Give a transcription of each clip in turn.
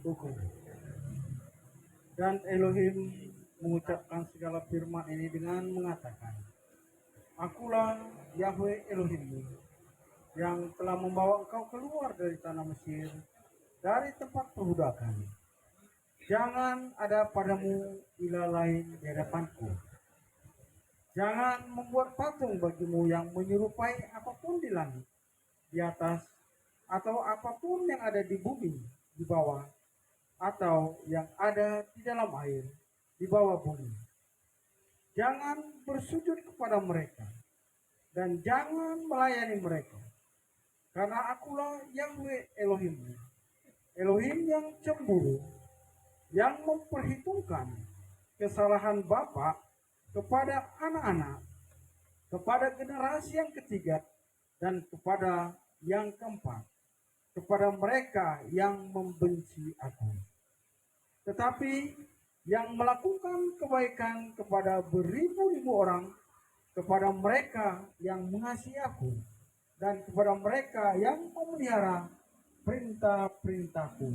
hukum. Dan Elohim mengucapkan segala firman ini dengan mengatakan, Akulah Yahweh Elohimmu yang telah membawa engkau keluar dari tanah Mesir, dari tempat perbudakan. Jangan ada padamu ilah lain di hadapanku. Jangan membuat patung bagimu yang menyerupai apapun di langit, di atas, atau apapun yang ada di bumi, di bawah, atau yang ada di dalam air, di bawah bumi. Jangan bersujud kepada mereka, dan jangan melayani mereka. Karena akulah Yahweh Elohimmu, Elohim yang cemburu, yang memperhitungkan kesalahan bapa kepada anak-anak, kepada generasi yang ketiga, dan kepada yang keempat, kepada mereka yang membenci aku. Tetapi yang melakukan kebaikan kepada beribu-ribu orang, kepada mereka yang mengasihi aku, dan kepada mereka yang memelihara perintah-perintahku.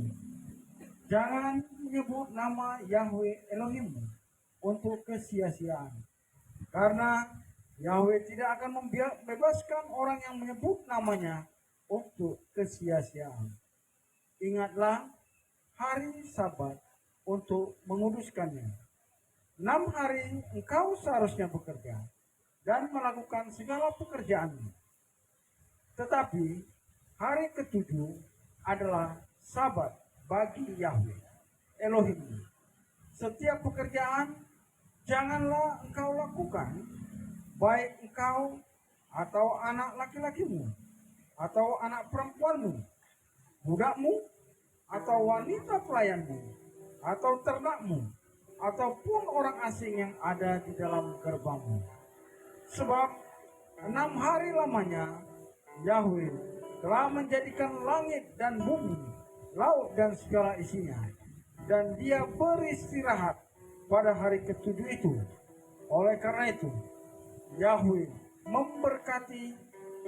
Jangan menyebut nama Yahweh Elohimmu untuk kesia-siaan, karena Yahweh tidak akan membebaskan orang yang menyebut namanya untuk kesia-siaan. Ingatlah hari Sabat untuk menguduskannya. 6 hari engkau seharusnya bekerja dan melakukan segala pekerjaanmu. Tetapi hari ketujuh adalah Sabat bagi Yahweh Elohimmu. Setiap pekerjaan janganlah engkau lakukan, baik engkau atau anak laki-lakimu, atau anak perempuanmu, budakmu, atau wanita pelayanmu, atau ternakmu, ataupun orang asing yang ada di dalam gerbangmu. Sebab 6 hari lamanya Yahweh telah menjadikan langit dan bumi, laut dan segala isinya, dan dia beristirahat pada hari ketujuh itu. Oleh karena itu, Yahweh memberkati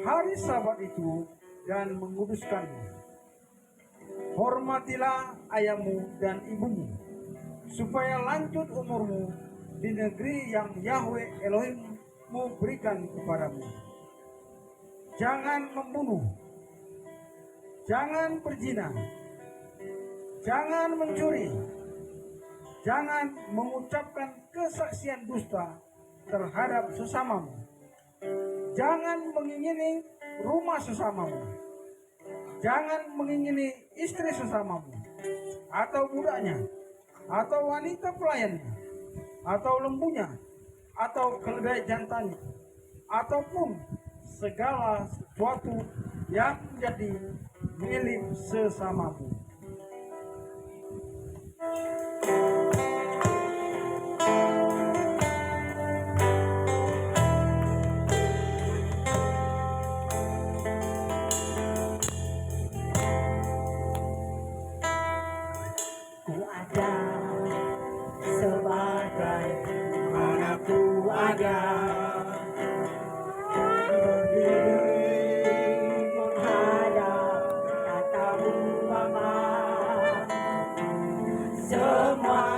hari Sabat itu dan menguduskannya. Hormatilah ayahmu dan ibumu, supaya lanjut umurmu di negeri yang Yahweh Elohimmu berikan kepadamu. Jangan membunuh, jangan berzina, jangan mencuri, jangan mengucapkan kesaksian dusta terhadap sesamamu, jangan mengingini rumah sesamamu, jangan mengingini istri sesamamu, atau budaknya, atau wanita pelayannya, atau lembunya, atau keledai jantannya, ataupun segala sesuatu yang menjadi milik sesamamu. Ku ada sebagai mana ku ada, berdiri menghadap tatamu Bapa. Semua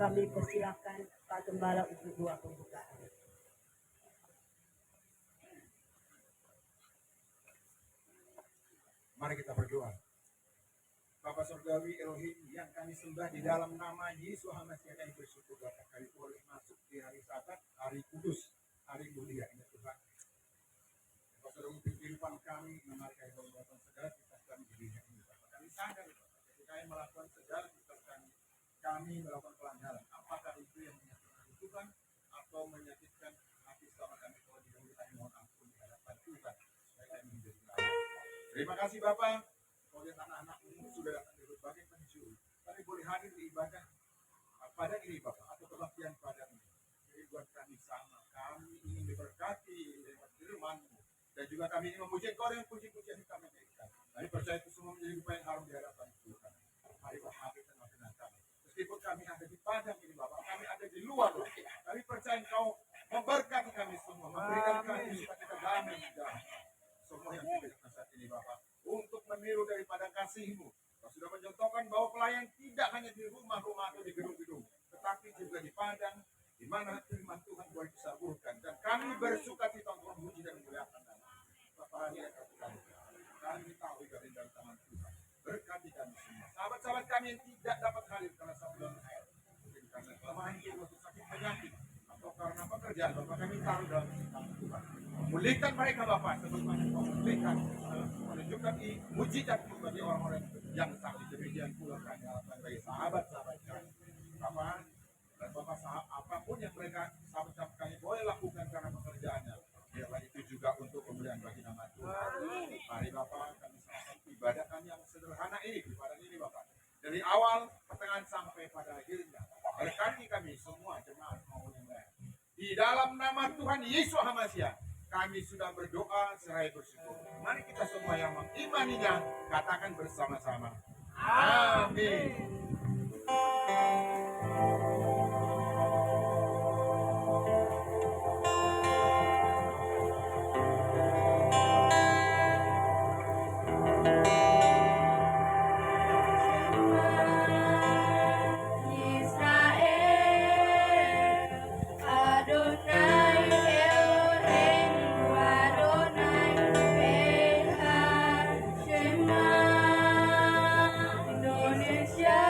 kami persilakan Pak Gembala untuk doa pembukaan. Mari kita berdoa. Bapa Surgawi Elohim yang kami sembah di dalam nama Yesus Hamasiah, kami bersyukur Bapa kami boleh masuk di hari Sabat, hari kudus, hari mulia ini Tuhan. Bapa sudah memimpin kehidupan kami, mari kami melakukan segala kita kami di dunia ini Bapa. Kami sadar Bapa, ketika kami melakukan segala kita kami melakukan pelanggaran. Apakah itu yang menyakitkan Tuhan atau menyakitkan hati selama kami kalau tidak kami mohon ampun di hadapan Tuhan supaya kami menjadi layak. Terima kasih Bapak. Oleh anak-anakmu sudah datang dari berbagai penjuru. Kami boleh hadir di ibadah pada ini Bapak atau kebaktian padamu. Jadi buat kami sama. Kami ingin diberkati lewat firman-Mu. Dan juga kami ingin memuji Engkau dengan puji-pujian yang kami berikan. Kami percaya itu semua menjadi upaya yang harum di hadapan Tuhan. Mari Bapak kita maafkan kami. Meskipun kami ada di padang ini Bapak, kami ada di luar Bapak. Kami percaya Engkau memberkati kami semua. Memberikan kami supaya kita damai di dalam semua yang kita lakukan saat ini Bapak. Untuk meniru daripada kasih-Mu. Kau sudah mencontohkan bahwa pelayan tidak hanya di rumah-rumah atau di gedung-gedung, tetapi juga di padang, di mana firman Tuhan boleh disaburkan. Dan kami bersuka cita untuk memuji dan memuliakan nama. Bapak hari yang kami tahu dari tangan Tuhan. Berkati kami semua. Sahabat-sahabat kami yang tidak dapat hadir karena sabulan air, mungkin karena kelemahan jiwa, sakit penyakit, atau karena pekerjaan, Bapak kami taruh dalam tangan Tuhan. Pulihkan mereka Bapak, sebagaimana Kau pulihkan, menunjukkan mujizat-Mu bagi orang-orang yang sakit. Demikian pula kami harapkan bagi sahabat-sahabat kami, Bapak dan Bapak apapun yang mereka sahabat-sahabat kami boleh lakukan karena pekerjaannya, biarlah itu juga untuk kemuliaan bagi nama Tuhan. Mari Bapak kami serahkan ibadah kami yang sederhana ini, ibadah ini Bapak, dari awal pertengahan sampai pada akhirnya. Berkati kami semua jemaat maupun yang lain. Di dalam nama Tuhan Yesus Hamasiah, kami sudah berdoa seraya bersyukur. Mari kita semua yang mengimaninya katakan bersama-sama. Amin. Indonesia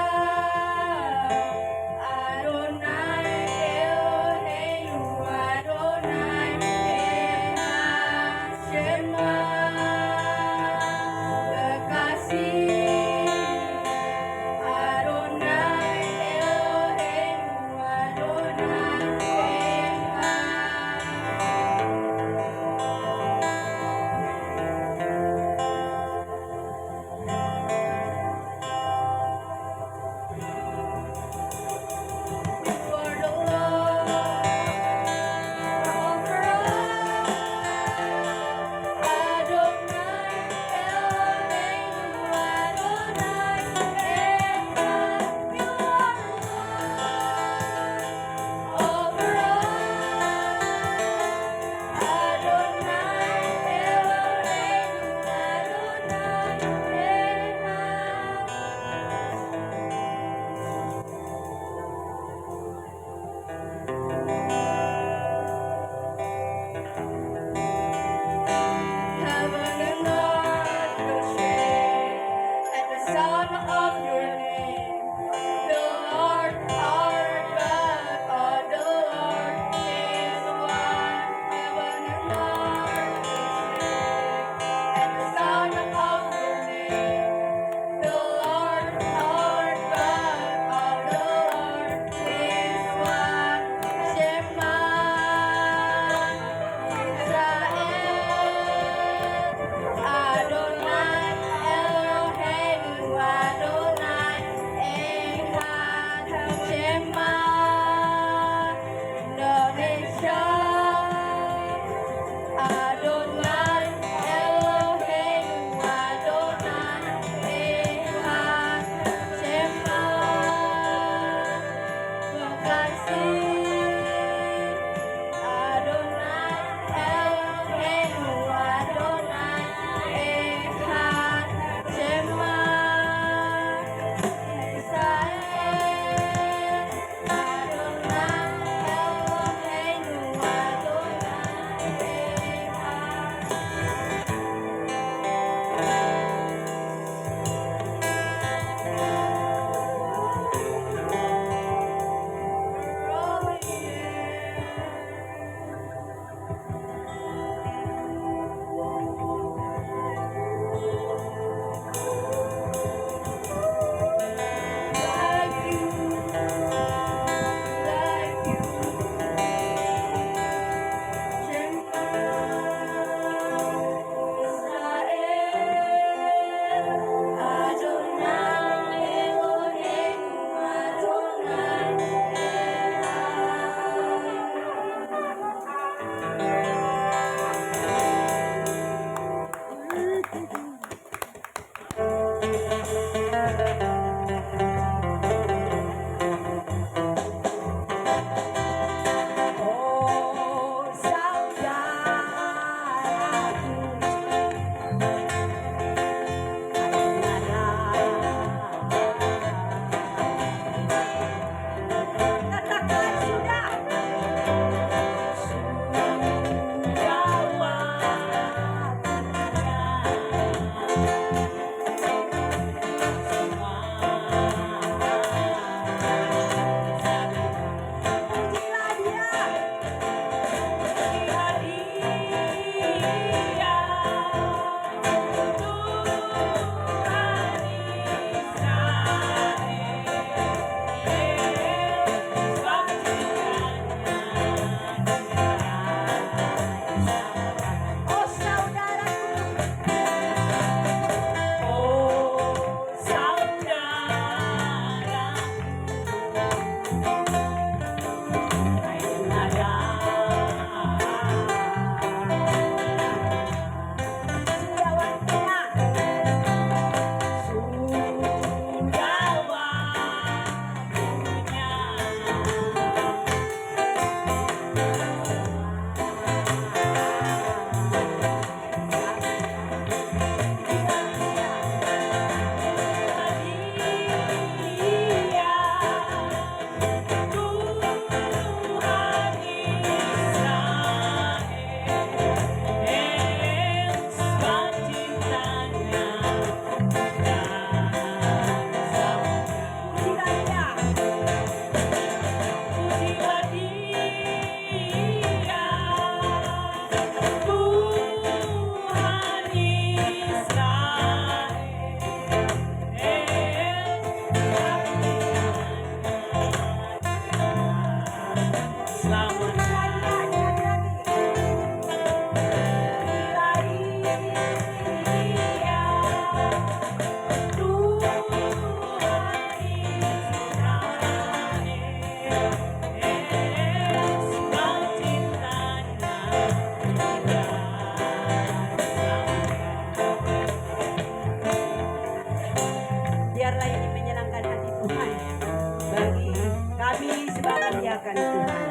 dimuliakan Tuhan.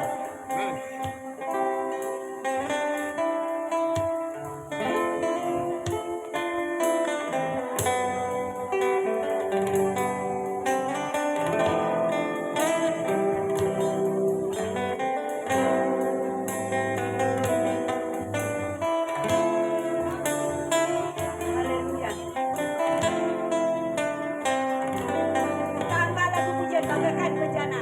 Haleluya. Kita angkat lagu pujian bagaikan bencana.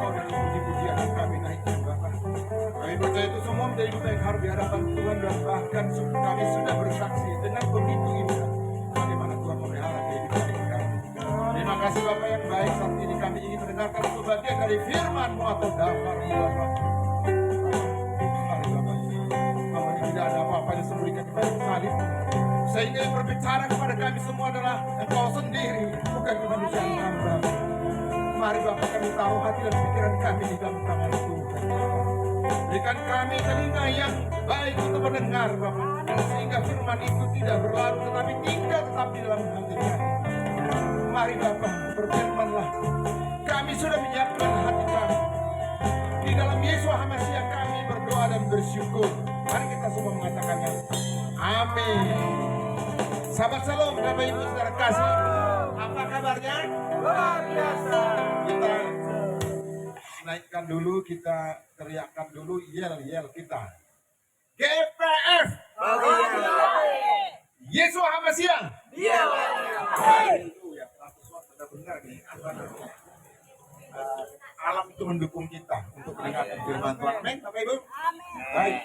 Engkau dan puji-pujian yang kami naikkan Bapa. Kami percaya itu semua menjadi duta yang harus di hadapan Tuhan, dan bahkan kami sudah bersaksi dengan begitu indah bagaimana Tuhan memelihara kehidupan kami. Terima kasih Bapak yang baik. Saat ini kami ingin mendengarkan sebagian dari firman-Mu atau daftar-Mu Bapak. Mari Bapak, bahwa tidak ada apa-apa yang disembunyikan di balik salib, sehingga yang berbicara kepada kami semua adalah Engkau sendiri, bukan kemanusiaan hamba. Mari Bapak, kami taruh hati dan pikiran kami di dalam tangan Tuhan. Berikan kami telinga yang baik untuk mendengar Bapak, sehingga firman itu tidak berlalu tetapi tinggal tetap di dalam hati kami. Mari Bapak, berfirmanlah. Kami sudah menyiapkan hati kami. Di dalam Yesus Hamasiah kami berdoa dan bersyukur. Mari kita semua mengatakannya. Amin. Sahabat Shalom, Bapak Ibu Saudara kasih. Apa kabarnya? Luar biasa. Kita naikkan dulu, kita teriakkan dulu, yel kita. GPF. Yesus Hamasiah. Dia. Haleluya. Sudah benar nih. Alam itu mendukung kita untuk mendengarkan firman Tuhan. Amin, Bapak Ibu. Baik.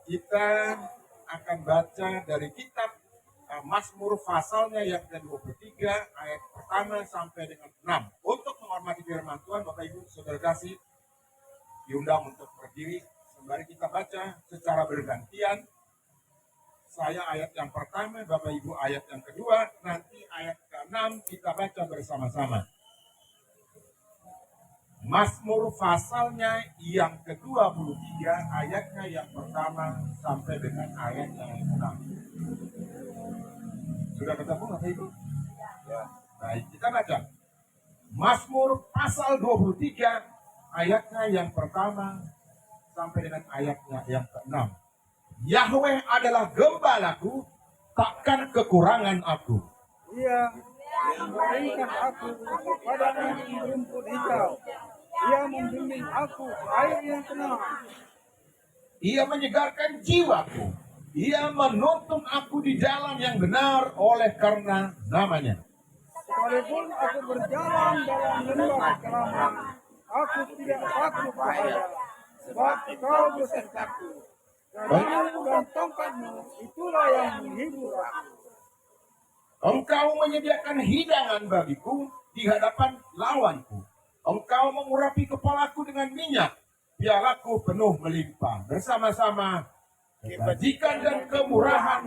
Kita akan baca dari kitab Mazmur pasalnya yang ke-23 ayat pertama sampai dengan 6. Untuk menghormati firman Tuhan, Bapak Ibu Saudara kasih, diundang untuk berdiri sembari kita baca secara bergantian. Saya ayat yang pertama, Bapak Ibu ayat yang kedua, nanti ayat ke-6 kita baca bersama-sama. Mazmur pasalnya yang ke-23 ayatnya yang pertama sampai dengan ayat yang ke-6. Sudah ketemu Bapak Ibu? Ya. Baik, kita baca. Mazmur pasal 23 ayatnya yang pertama sampai dengan ayatnya yang ke-6. Yahweh adalah gembalaku, takkan kekurangan aku. Ia memberikan aku kepada rumput hijau. Ia membimbing aku ke air yang tenang. Ia menyegarkan jiwaku. Ia menuntun aku di jalan yang benar oleh karena namanya. Sekalipun aku berjalan dalam lembah kekelaman, aku tidak takut bahaya, sebab Kau besertaku. Jarimu dan tongkatmu, itulah yang menghibur aku. Engkau menyediakan hidangan bagiku di hadapan lawanku. Engkau mengurapi kepalaku dengan minyak, pialaku penuh melimpah. Bersama-sama kebajikan dan kemurahan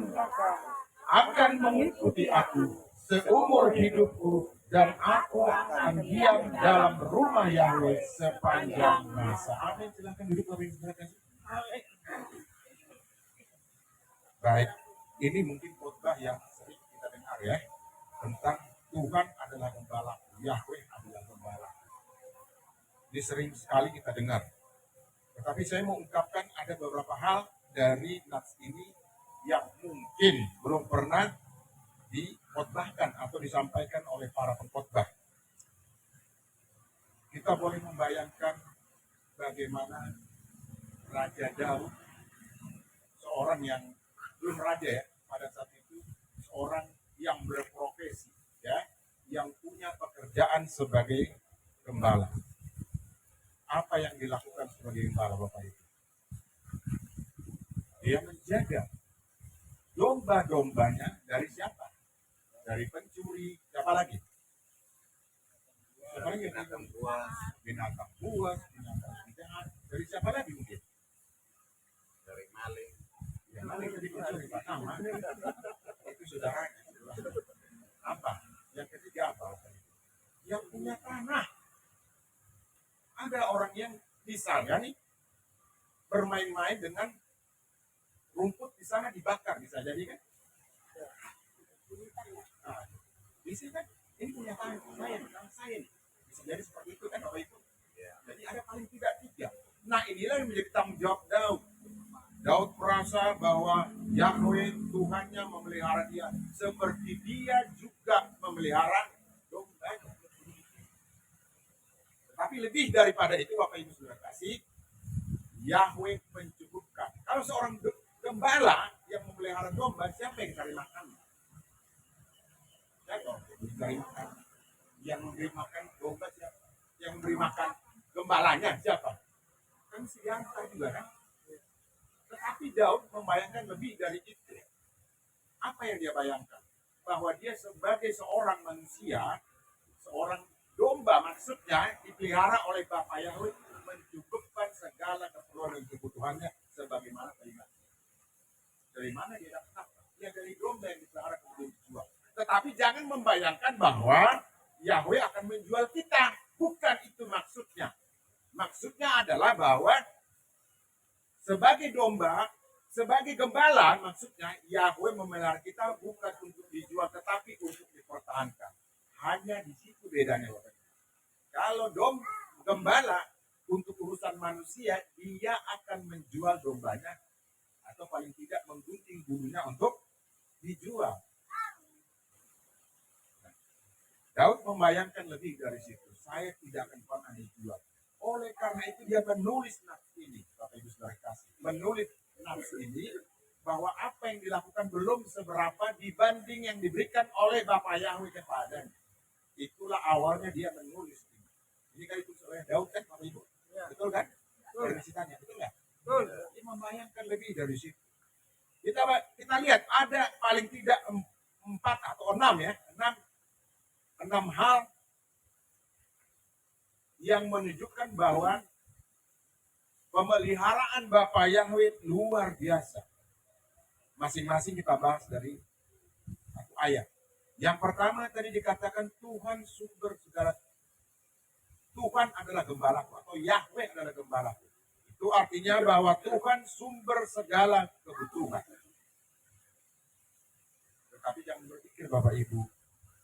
akan mengikuti aku seumur hidupku, dan aku akan diam dalam rumah Yahweh sepanjang masa. Amin. Silakan duduk Bapak Ibu Saudara kasih. Baik, ini mungkin khotbah yang sering kita dengar ya, tentang Tuhan adalah gembala, Yahweh adalah gembala. Ini sering sekali kita dengar. Tetapi saya mau ungkapkan ada beberapa hal dari nats ini yang mungkin belum pernah dikhotbahkan atau disampaikan oleh para pengkhotbah. Kita boleh membayangkan bagaimana Raja Daud, seorang yang belum raja ya pada saat itu, seorang yang berprofesi ya, yang punya pekerjaan sebagai gembala. Apa yang dilakukan sebagai gembala Bapak Ibu? Dia menjaga domba-dombanya dari siapa? Dari pencuri, siapa lagi? Siapa lagi? Binatang buas, binatang jahat. Dari siapa lagi mungkin? Dari maling. Ya, maling jadi pencuri pertama. Itu saudaranya. Apa? Yang ketiga apa? Yang punya tanah. Ada orang yang misalnya nih bermain-main dengan rumput di sana dibakar, bisa jadi kan? Nah, bisa kan? Ini punya tanah saya. Bisa jadi seperti itu kan Bapak Ibu? Jadi ada paling tidak 3. Nah inilah yang menjadi tanggung jawab Daud. Daud merasa bahwa Yahweh Tuhannya memelihara dia seperti dia juga memelihara dombanya. Tapi lebih daripada itu Bapak Ibu Saudara kasih, Yahweh mencukupkan. Kalau seorang gembala yang memelihara domba, siapa yang cari makan? Siapa yang cari makan? Yang memberi makan domba siapa? Yang memberi makan Gembalanya siapa? Kan si Yanta juga kan. Tetapi Daud membayangkan lebih dari itu. Apa yang dia bayangkan? Bahwa dia sebagai seorang manusia, seorang domba maksudnya dipelihara oleh Bapa Yahweh mencukupkan segala keperluan dan kebutuhannya sebagaimana terima. Dari mana dia dapat apa? Ya dari domba yang dipelihara kemudian dijual. Tetapi jangan membayangkan bahwa Yahweh akan menjual kita. Bukan itu maksudnya. Maksudnya adalah bahwa sebagai domba, sebagai gembala, maksudnya Yahweh memelihara kita bukan untuk dijual, tetapi untuk dipertahankan. Hanya di situ bedanya, Bapak. Kalau gembala untuk urusan manusia, dia akan menjual dombanya atau paling tidak menggunting bulunya untuk dijual. Daud membayangkan lebih dari situ. Saya tidak akan pernah dijual. Oleh karena itu dia menulis nats ini, Bapak Ibu Saudara kasih. Menulis nats ini bahwa apa yang dilakukan belum seberapa dibanding yang diberikan oleh Bapa Yahweh kepadanya. Itulah awalnya dia menulis ini. Ini kan itu oleh Daud kan, Bapak Ibu? Ya. Betul kan? Dari ceritanya, betul nggak? Betul. Dia membayangkan lebih dari situ. Kita lihat ada paling tidak 4 atau 6 ya, 6 hal yang menunjukkan bahwa pemeliharaan Bapa Yahweh luar biasa. Masing-masing kita bahas dari satu ayat. Yang pertama tadi dikatakan Tuhan sumber segala. Tuhan adalah gembalaku atau Yahweh adalah gembalaku. Itu artinya bahwa Tuhan sumber segala kebutuhan. Tetapi jangan berpikir Bapak Ibu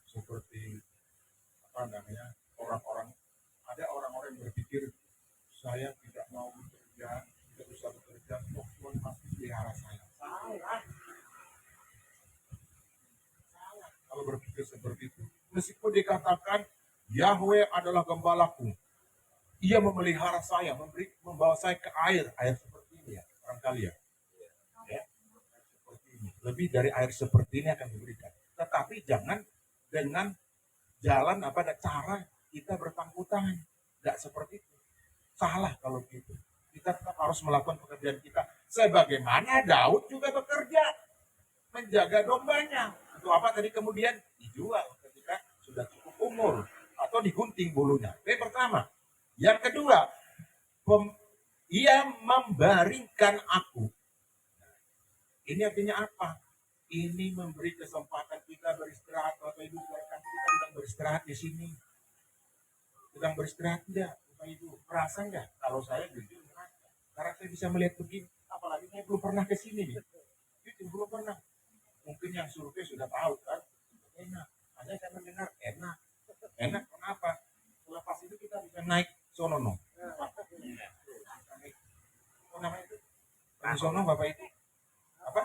seperti orang-orang. Ada orang-orang yang berpikir saya tidak mau bekerja, tidak usah bekerja, Tuhan pasti pelihara saya. Salah. Kalau berpikir seperti itu. Meskipun dikatakan Yahweh adalah gembalaku, Ia memelihara saya, membawa saya ke air seperti ini ya, barangkali ya. Seperti ini. Lebih dari air seperti ini akan diberikan. Tetapi jangan dengan jalan cara kita berpangku tangan. Tidak seperti itu. Salah kalau gitu. Kita tetap harus melakukan pekerjaan kita. Sebagaimana Daud juga bekerja. Menjaga dombanya. Itu apa tadi kemudian dijual ketika sudah cukup umur. Atau digunting bulunya. Itu pertama. Yang kedua. Ia membaringkan aku. Ini artinya apa? Ini memberi kesempatan kita beristirahat. Bapak Ibu, kita sedang beristirahat di sini. Sedang beristirahat tidak, Bapak Ibu? Merasa enggak? Kalau saya jujur merasa. Karena saya bisa melihat begini. Apalagi saya belum pernah ke sini nih. Itu belum pernah. Mungkin yang survei sudah tahu kan. Enak. Hanya saya mendengar enak. Enak kenapa? Selepas itu kita bisa naik sonono. Apa namanya itu? Sono Bapak Ibu. Apa?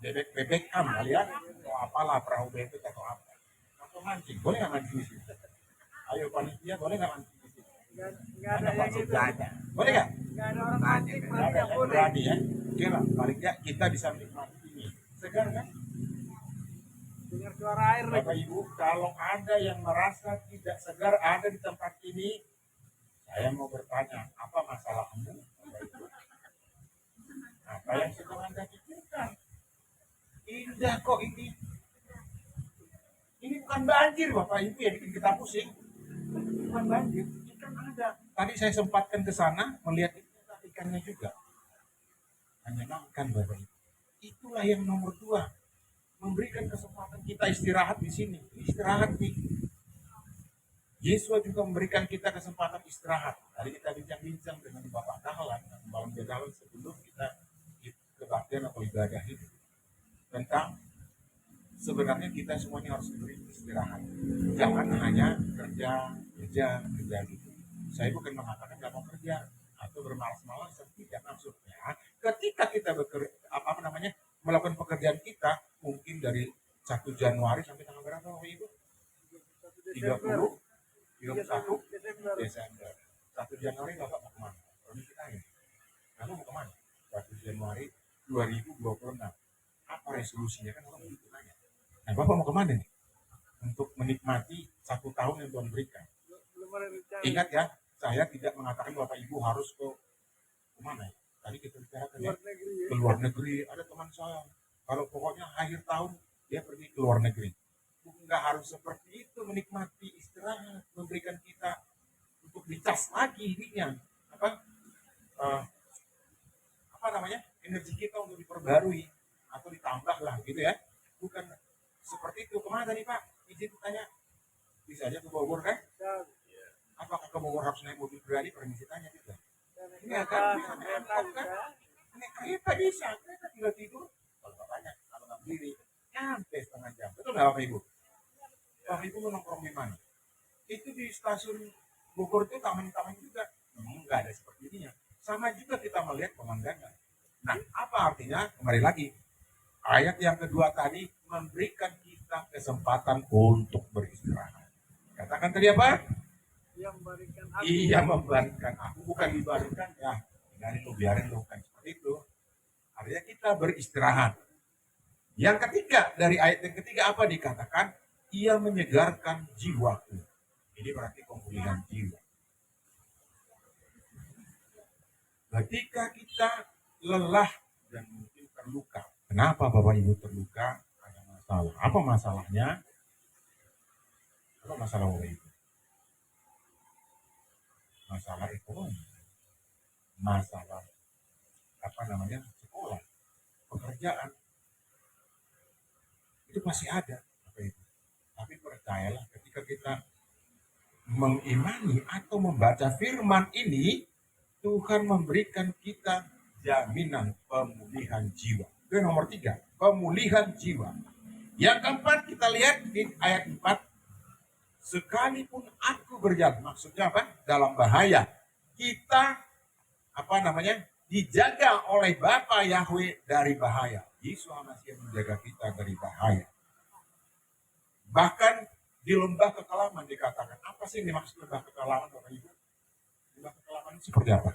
Bebek kali ya. Atau apalah perahu bebek atau apa. Atau mancing. Boleh nggak mancing di sini? Ayo panitia boleh nggak mancing di sini? Nggak ada yang itu. Boleh nggak? Nggak ada orang mancing, nggak boleh. Berani ya. Oke lah, paling nggak kita bisa menikmati ini. Segar kan? Dengar suara air lagi. Bapak Ibu, kalau ada yang merasa tidak segar ada di tempat ini, saya mau bertanya, apa masalahmu? Apa yang sedang Anda pikirkan? Indah kok ini. Ini bukan banjir Bapak Ibu yang bikin kita pusing. Bukan banjir, ikan ada. Tadi saya sempatkan ke sana melihat ikannya juga. Menyenangkan Bapak Ibu. Itulah yang nomor 2. Memberikan kesempatan kita istirahat di sini. Istirahat nih. Yesus juga memberikan kita kesempatan istirahat. Tadi kita bincang-bincang dengan Bapak Dahlan, Bapak Dahlan sebelum kita kebaktian atau ibadah itu. Tentang sebenarnya kita semuanya harus diberi istirahat. Jangan hanya kerja gitu. Saya bukan mengatakan nggak mau kerja atau bermalas-malasan, tidak maksudnya. Ketika kita melakukan pekerjaan kita, mungkin dari 1 Januari sampai tanggal berapa, Bapak Ibu? 31 Desember. 1 Januari Bapak mau kemana? Permisi tanya. Kamu mau kemana? 1 Januari 2026. Apa resolusinya kan orang begitu nanya. Nah Bapak mau kemana nih? Untuk menikmati 1 tahun yang Tuhan berikan. Ingat ya, 1 saya tidak mengatakan Bapak Ibu harus ke mana ya? Tadi kita bicarakan ya, Luar negeri ya. ke luar negeri. Ada teman saya, kalau pokoknya akhir tahun dia pergi ke luar negeri. Nggak harus seperti itu, menikmati istirahat, memberikan kita untuk dicas lagi ininya. Eh, apa namanya, energi kita untuk diperbarui atau ditambah lah gitu ya. Bukan seperti itu. Kemana tadi Pak? Izin tanya. Bisa aja ke Bogor kan? Dan Apakah ke Bogor harus naik mobil pribadi? Permisi tanya juga. Iya kereta, kan? Bisa naik kereta angkot kan? bisa. Naik kereta bisa. Kereta tinggal tidur. Kalau bapaknya, kalau nggak berdiri, nyampe setengah jam. Betul nggak Bapak Ibu? Bapak Ibu mau nongkrong di mana? Itu di stasiun Bogor itu taman-taman juga. Nggak ada seperti ininya. Sama juga kita melihat pemandangan. Nah, apa artinya? Kembali lagi. Ayat yang kedua tadi memberikan kita kesempatan untuk beristirahat. Katakan tadi apa? Yang memberikan aku. Iya, membaringkan aku, bukan dibaringkan ya. Biarin lu, biarin lu, bukan seperti itu. Artinya kita beristirahat. Yang ketiga, dari ayat yang ketiga apa dikatakan? Ia menyegarkan jiwaku. Ini berarti pemulihan jiwa. Ketika kita lelah dan mungkin terluka. Kenapa Bapak Ibu terluka? Ada masalah. Apa masalahnya? Apa masalah Bapak Ibu? Masalah ekonomi. Masalah apa namanya? Sekolah, pekerjaan. Itu masih ada Bapak Ibu. Tapi percayalah ketika kita mengimani atau membaca firman ini, Tuhan memberikan kita jaminan pemulihan jiwa. Itu yang nomor 3, pemulihan jiwa. Yang keempat kita lihat di ayat 4, sekalipun aku berjalan, maksudnya apa? Dalam bahaya. Kita apa namanya? Dijaga oleh Bapa Yahweh dari bahaya. Yesus masih menjaga kita dari bahaya. Bahkan di lembah kekelaman dikatakan, apa sih yang dimaksud lembah kekelaman Bapak Ibu? Lembah kekelaman seperti apa?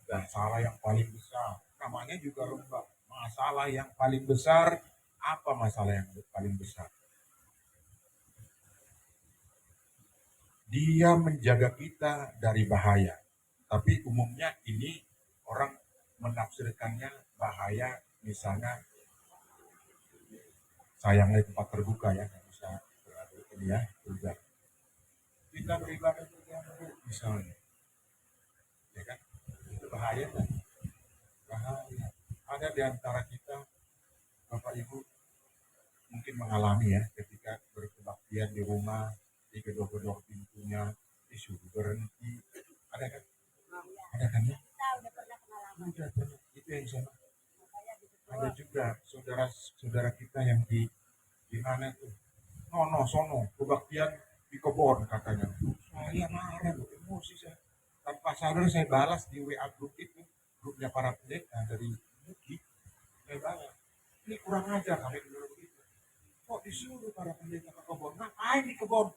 Masalah yang paling besar. Namanya juga lembah. Masalah yang paling besar. Apa masalah yang paling besar? Dia menjaga kita dari bahaya. Tapi umumnya ini orang menafsirkannya bahaya, misalnya sayangnya tempat terbuka ya, nggak bisa berada ini ya, juga. Kita beribadah juga misalnya, ya kan? Itu bahaya kan? Bahaya. Ada di antara kita, Bapak Ibu, mungkin mengalami ya, ketika berkebaktian di rumah, di kedua-kedua pintunya, disuruh berhenti. Ada kan? Ada kan ya? Kita udah pernah pengalaman. Udah, itu yang sama. Ada juga saudara-saudara kita yang di mana tuh? Sono, kebaktian di kebon katanya. Saya marah, emosi saya. Tanpa sadar saya balas di WA grup itu, grupnya para pendeta dari Muki. Saya balas. Ini kurang ajar kami dulu begitu. Kok disuruh para pendeta ke kebon? Ngapain di kebon?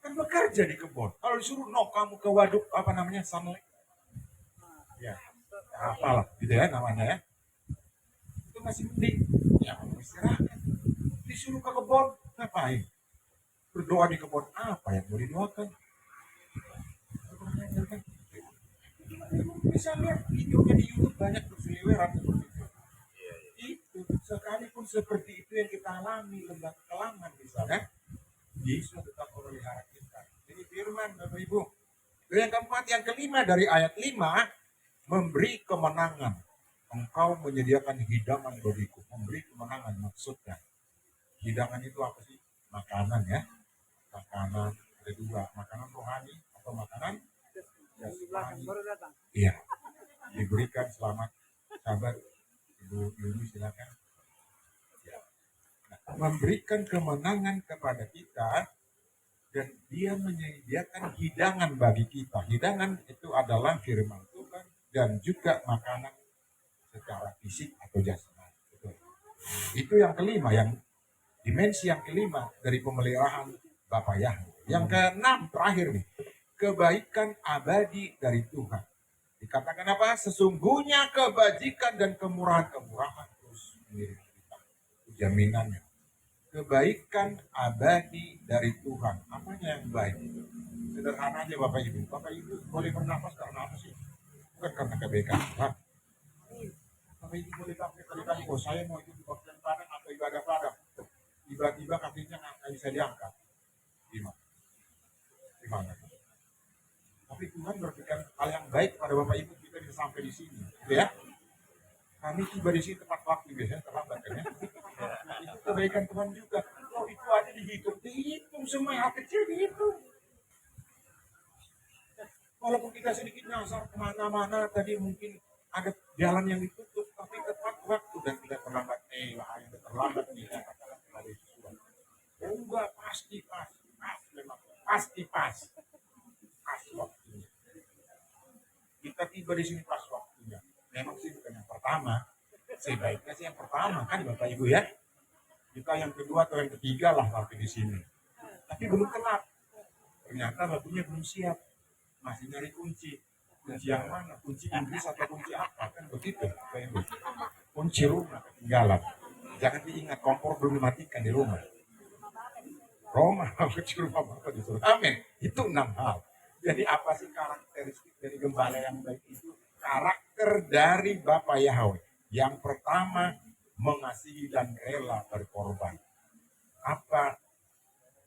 Kan bekerja di kebon. Kalau disuruh, no kamu ke waduk apa namanya, sunlight. Ya, apalah gitu ya namanya ya. Itu masih penting. Ya, istirahat. Disuruh ke kebon, ngapain? Berdoa di kebun, apa yang mau didoakan? Bisa lihat videonya di YouTube, banyak berseliweran seperti itu. Itu sekalipun seperti itu yang kita alami, lembah kekelaman misalnya, Yesus tetap memelihara kita. Jadi firman Bapak Ibu. Yang keempat, yang kelima dari ayat 5, memberi kemenangan. Engkau menyediakan hidangan bagiku. Memberi kemenangan maksudnya. Hidangan itu apa sih? Makanan ya. Makanan ada dua, makanan rohani atau makanan jasmani. Baru datang. Iya, diberikan selamat sabar. Ibu Yuni silakan. Ya. Nah, memberikan kemenangan kepada kita dan dia menyediakan hidangan bagi kita. Hidangan itu adalah firman Tuhan dan juga makanan secara fisik atau jasmani. Itu yang kelima, yang dimensi yang kelima dari pemeliharaan Bapa Yahweh. Yang keenam terakhir nih, kebaikan abadi dari Tuhan. Dikatakan apa? Sesungguhnya kebajikan dan kemurahan terus mengiringi kita. Jaminannya. Kebaikan abadi dari Tuhan. Apanya yang baik? Sederhana aja Bapak Ibu. Bapak Ibu boleh bernafas karena apa sih? Bukan karena kebaikan. Nah, Bapak Ibu boleh pakai kali-kali, oh saya mau ikut kebaktian padang atau ibadah padang. Tiba-tiba kakinya nggak bisa diangkat. Gimana? Gimana? Tapi Tuhan berpikir hal yang baik pada Bapak Ibu, kita bisa sampai di sini. Gitu ya. Kami tiba di sini tepat waktu, biasanya terlambat kan ya. Itu kebaikan Tuhan juga. Oh itu ada dihitung semua hal kecil dihitung. Walaupun kita sedikit nyasar kemana-mana, tadi mungkin ada jalan yang ditutup, tapi tepat waktu dan tidak terlambat. Bahaya terlambat nih ya, katakan dari Tuhan. Oh enggak, pasti pas, memang pasti pas waktunya. Kita tiba di sini pas waktunya. Memang sih bukan yang pertama, sebaiknya sih yang pertama kan Bapak Ibu ya. Kita yang kedua atau yang ketiga lah sampai di sini. Tapi belum telat. Ternyata batunya belum siap. Masih nyari kunci yang mana, kunci Inggris atau kunci apa, kan begitu Bapak Ibu. Kunci rumah ketinggalan, jangan diingat kompor belum dimatikan di rumah. Kunci rumah Bapak disuruh, amin. Itu 6 hal. Jadi apa sih karakteristik dari gembala yang baik itu? Karakter dari Bapak Yahweh. Yang pertama, mengasihi dan rela berkorban. Apa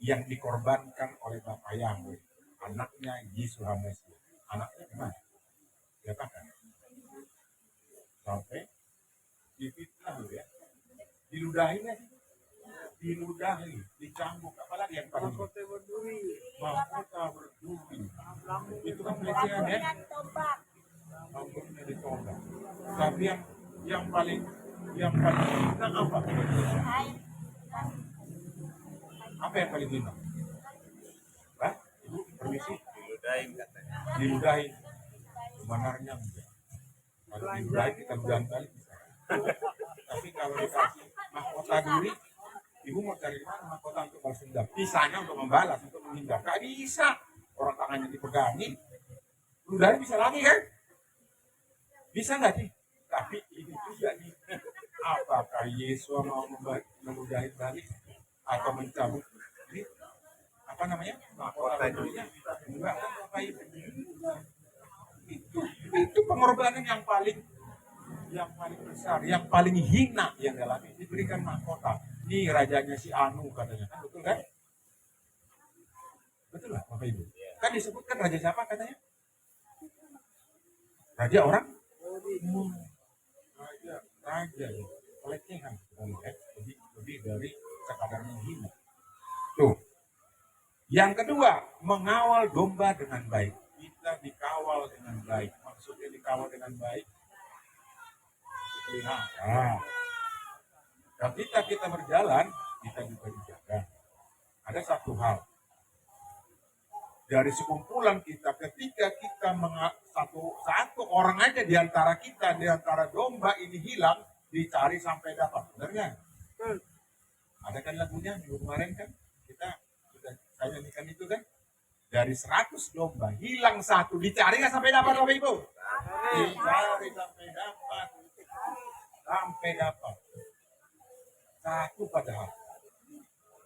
yang dikorbankan oleh Bapak Yahweh? Anaknya Yesus Hamasiah. Anaknya gimana? Ya kan? Sampai difitnah ya. Diludahin ya. Diludahi, dicambuk, apalagi yang paling mahkota berduri. Itu kan pelecehan ya. Rambutnya ditolak. Tapi yang paling hina apa? Apa yang paling hina? Hah? Ibu permisi. Diludahin katanya. Diludahin. Sebenarnya enggak. Kalau diludahin kita ludahin kali bisa. Tapi kalau dikasih mahkota duri, ibu mau cari mana mahkota untuk balas dendam? Pisahnya untuk membalas, untuk menghindar. Gak bisa. Orang tangannya dipegangin. Ludahin bisa lagi kan? Bisa nggak sih? Tapi ini juga nih. Apakah Yesus mau meludahin balik atau mencabut? Apa namanya? Mahkota durinya? Enggak, apa itu? Itu pengorbanan yang paling besar, yang paling hina yang dalam ini diberikan mahkota. Ini rajanya si Anu katanya, kan betul kan? Betul lah Bapak Ibu. Kan disebutkan raja siapa katanya? Raja orang? Raja ya. Pelecehan lebih dari sekadar menghina. Tuh. Yang kedua, mengawal domba dengan baik. Kita dikawal dengan baik. Maksudnya dikawal dengan baik. Dipelihara. Ketika kita berjalan, kita juga dijaga. Ada satu hal. Dari sekumpulan kita, ketika kita satu orang aja di antara kita, di antara domba ini hilang, dicari sampai dapat. Benar nggak? Ada kan lagunya minggu kemarin kan? Saya nyanyikan itu kan? Dari 100 domba, hilang satu, dicari nggak sampai dapat Bapak Ibu? Dicari sampai dapat. Sampai dapat. Satu padahal.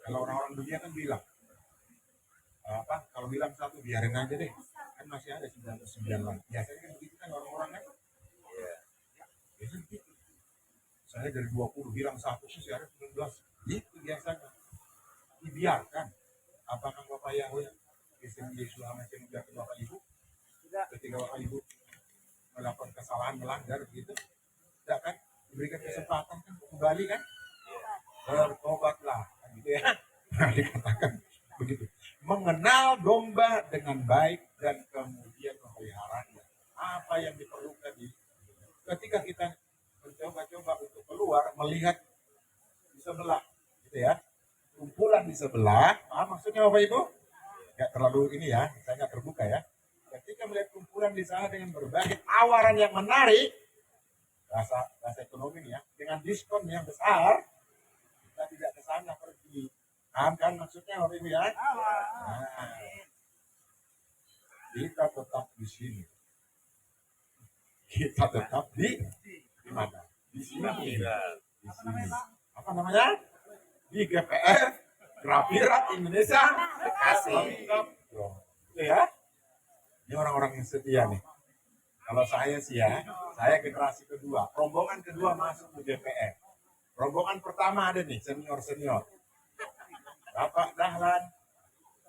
Kalau orang-orang dunia kan bilang, kalau bilang satu biarin aja deh, kan masih ada 99 lagi. Biasanya kan begitu kan orang-orang kan? Biasanya begitu. Saya dari 20 bilang satu sih ada 19. Itu biasanya. Dibiarkan. Apakah Bapak Yahweh Kristen Yesus Hamasiah membiarkan Bapak Ibu? Ketika Bapak Ibu melakukan kesalahan, melanggar begitu, tidak kan? Diberikan kesempatan kan kembali kan? Bertobatlah, kan gitu ya. Nah, dikatakan begitu. Mengenal domba dengan baik dan kemudian memeliharanya. Apa yang diperlukan ketika kita mencoba-coba untuk keluar melihat di sebelah, gitu ya. Kumpulan di sebelah, maksudnya Bapak Ibu? Nggak terlalu ini ya, saya nggak terbuka ya. Ketika melihat kumpulan di sana dengan berbagai tawaran yang menarik, bahasa ekonomi ya, dengan diskon yang besar, kita tidak ke sana pergi. Kan maksudnya Bapak Ibu ya? Nah, kita tetap di sini. Kita tetap di mana? Di sini. Di sini. Apa namanya? Di GPR Grafirat Indonesia Bekasi. Itu ya. Ini orang-orang yang setia nih. Kalau saya sih ya, saya generasi kedua. Rombongan kedua masuk ke DPR. Rombongan pertama ada nih, senior-senior. Bapak Dahlan,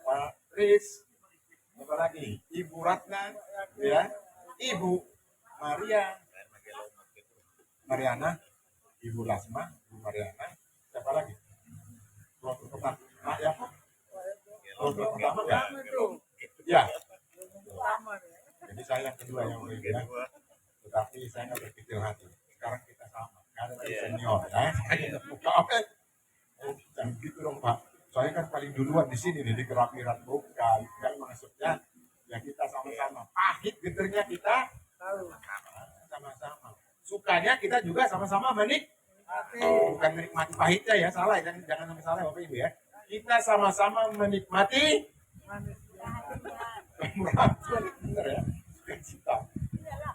Pak Riz, apa lagi? Ibu Ratna, ya, Ibu Maria, Mariana, Ibu Lasma, Ibu Mariana, siapa lagi? Kloter pertama, ya, kloter pertama ya? Ya. Jadi saya yang kedua yang berbeda, tetapi saya nggak berkecil hati. Sekarang kita sama, karena senior, ya. Apa? Jangan gitu dong Pak. Saya kan paling duluan di sini nih di kerapiran bukan, kan maksudnya ya kita sama-sama. Pahit geternya kita sama-sama. Sukanya kita juga sama-sama bukan menikmati pahitnya ya, salah jangan sampai salah Bapak Ibu ya. Kita sama-sama menikmati bener ya.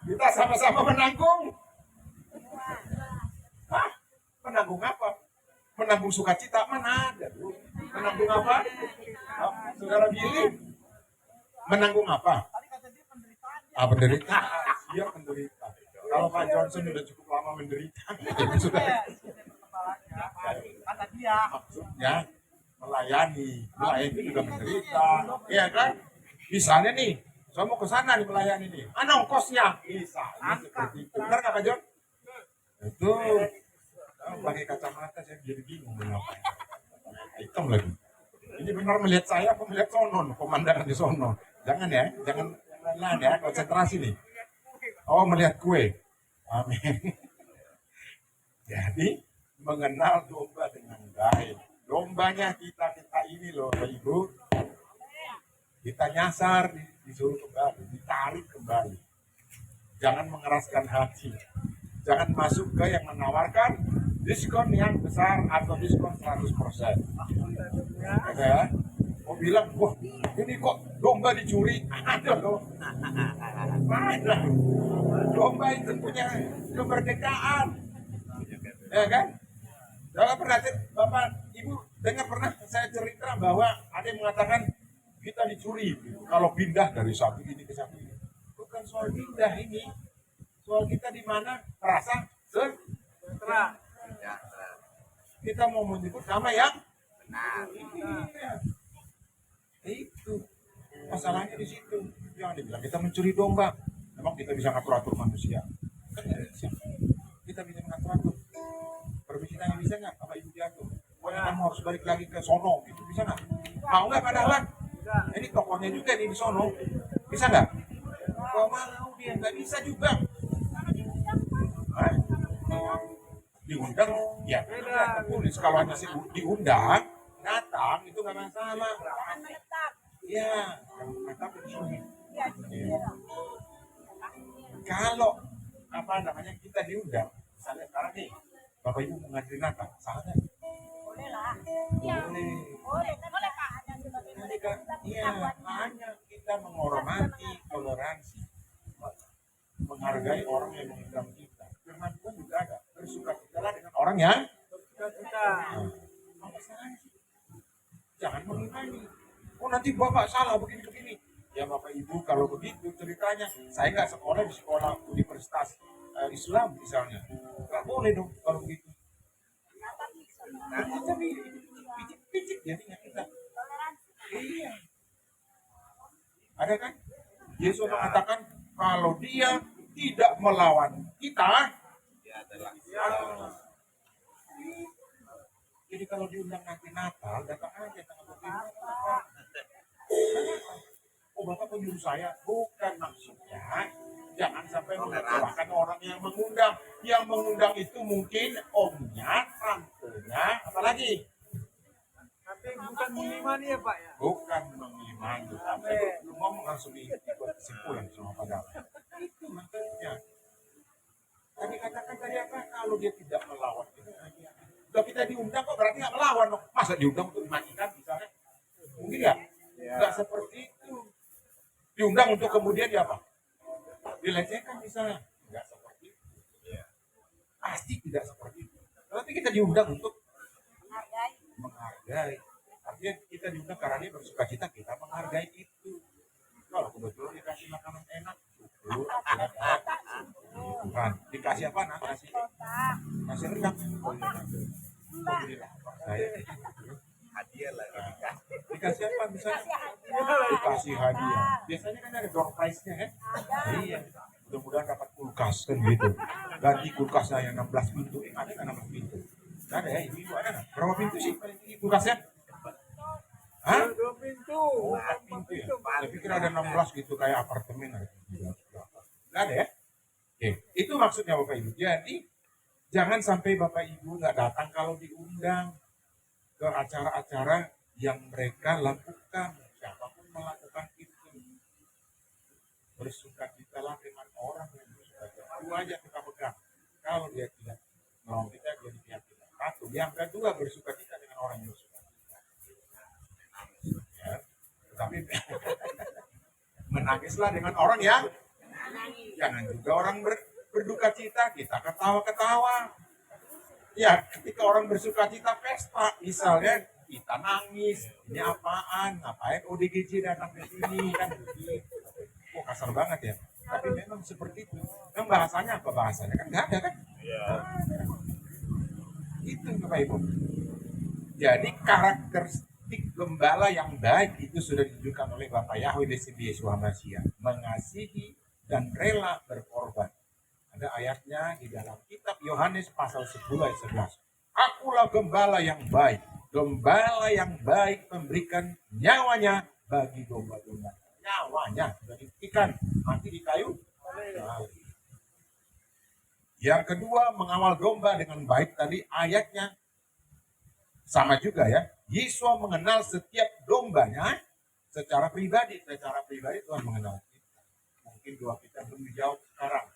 Kita sama-sama menanggung. Hah? Menanggung apa? Menanggung sukacita mana ada tuh? Menanggung apa? Saudara Billy menanggung apa? Penderitaan. Dia menderita. Kalau Pak Johnson sudah cukup lama menderita, sudah. Maksudnya melayani itu juga menderita, iya kan? Misalnya nih, saya mau ke sana nih melayani nih, mana ongkosnya? Misalnya seperti itu, benar nggak Pak John? Itu pakai kacamata saya jadi bingung mengapa. Hitam lagi. Ini benar melihat saya apa melihat sono, pemandangan di sono. Jangan ya, jangan ya, konsentrasi nih. Oh, melihat kue. Amin. Jadi mengenal domba dengan baik. Dombanya kita ini loh, Bapak Ibu. Kita nyasar, disuruh kembali, ditarik kembali. Jangan mengeraskan hati. Jangan masuk ke yang menawarkan diskon yang besar atau diskon 100%. Ya, mau bilang, wah ini kok domba dicuri? Ada loh. Mana? Domba itu punya kemerdekaan. Ya kan? Jangan pernah, Bapak, Ibu, dengar pernah saya cerita bahwa ada yang mengatakan kita dicuri. Kalau pindah dari satu ini ke satu ini. Bukan soal pindah ini. Soal kita di mana rasa sejahtera. Kita mau menyebut nama yang benar. Itu masalahnya di situ. Jangan dibilang kita mencuri domba. Memang kita bisa ngatur-atur manusia. Kita bisa ngatur-atur. Permisi tanya bisa nggak? Apa ibu diatur? Pokoknya kamu harus balik lagi ke sono. Gitu bisa nggak? Mau nggak padahal? Ini tokohnya juga nih di sono. Bisa nggak? Kalau mau dia nggak bisa juga. Diundang, ya tulis kalau hanya sih diundang, datang itu nggak masalah. Ya, tetap begini. Kalau apa namanya kita diundang, misalnya sekarang nih, Bapak Ibu menghadiri Natal, salah nggak? Boleh lah. Boleh Pak. Iya, hanya kita menghormati toleransi, menghargai orang yang mengundang kita. Firman Tuhan juga ada, bersukacitalah dengan orang yang bersuka-cita. Jangan mengimani. Oh nanti Bapak salah begini-begini. Ya Bapak Ibu kalau begitu ceritanya, saya nggak sekolah di sekolah universitas Islam misalnya. Nggak boleh dong kalau begitu. Nah, tapi picit-picit jadinya kita. Iya. Ada kan? Yesus mengatakan kalau dia tidak melawan kita, dia adalah. Jadi kalau diundang nanti Natal, datang aja tanggal 25. Oh Bapak menyuruh saya, bukan maksudnya jangan sampai mengecewakan orang yang mengundang. Yang mengundang itu mungkin omnya, tantenya, apalagi. Tapi bukan mengimani ya Pak ya? Bukan mengimani, tapi belum ngomong langsung dibuat kesimpulan sama padahal. Itu maksudnya. Tadi katakan tadi apa? Kalau dia tidak melawan kita, kalau kita diundang kok berarti nggak melawan dong. Masa diundang untuk dimatikan misalnya? Mungkin ya? Nggak seperti itu. Diundang untuk kemudian dia apa? Dilecehkan misalnya? Nggak seperti itu. Pasti tidak seperti itu. Tapi kita diundang untuk menghargai. Artinya kita diundang karena dia bersuka cita, kita menghargai itu. kebetulan dikasih makanan enak. Syukur, Tuhan. Dikasih apa nak? Nasi rendang. Alhamdulillah. Saya hadiah lah. Dikasih apa misalnya? Dikasih hadiah. Biasanya kan ada door prize-nya kan? Iya. Mudah-mudahan dapat kulkas kan gitu. Ganti kulkasnya yang 16 pintu. Ada kan 16 pintu? Nggak ada ya, ibu ada nggak? Berapa pintu sih paling tinggi kulkasnya? Hah? 2 pintu. Oh, 4 pintu ya? Saya pikir ada 16 gitu kayak apartemen. Nggak ada ya? Oke, itu maksudnya Bapak Ibu. Jadi, jangan sampai Bapak Ibu nggak datang kalau diundang ke acara-acara yang mereka lakukan. Siapapun melakukan itu. Bersukacitalah dengan orang yang bersukacita. Itu aja kita pegang. Kalau dia tidak mau kita, dia di pihak kita. Satu. Yang kedua, bersukacita dengan orang yang bersukacita. Ya. Tetapi menangislah dengan orang yang jangan juga orang berduka cita, kita ketawa-ketawa. Ya, ketika orang bersuka cita pesta, misalnya kita nangis, ini apaan, ngapain ODGJ datang ke sini, kan begitu. Oh, kasar banget ya. Tapi memang seperti itu. Yang bahasanya apa bahasanya? Kan nggak ada kan? Itu Bapak Ibu. Jadi karakteristik gembala yang baik itu sudah ditunjukkan oleh Bapak Yahweh di Yeshua Mashiach. Mengasihi dan rela berkorban. Ada ayatnya di dalam kitab Yohanes pasal 10 ayat 11. Akulah gembala yang baik. Gembala yang baik memberikan nyawanya bagi domba-domba. Nyawanya sudah diberikan. Mati di kayu. Yang kedua, mengawal domba dengan baik. Tadi ayatnya sama juga ya. Yeshua mengenal setiap dombanya secara pribadi. Secara pribadi Tuhan mengenal kita. Mungkin doa kita belum dijawab sekarang.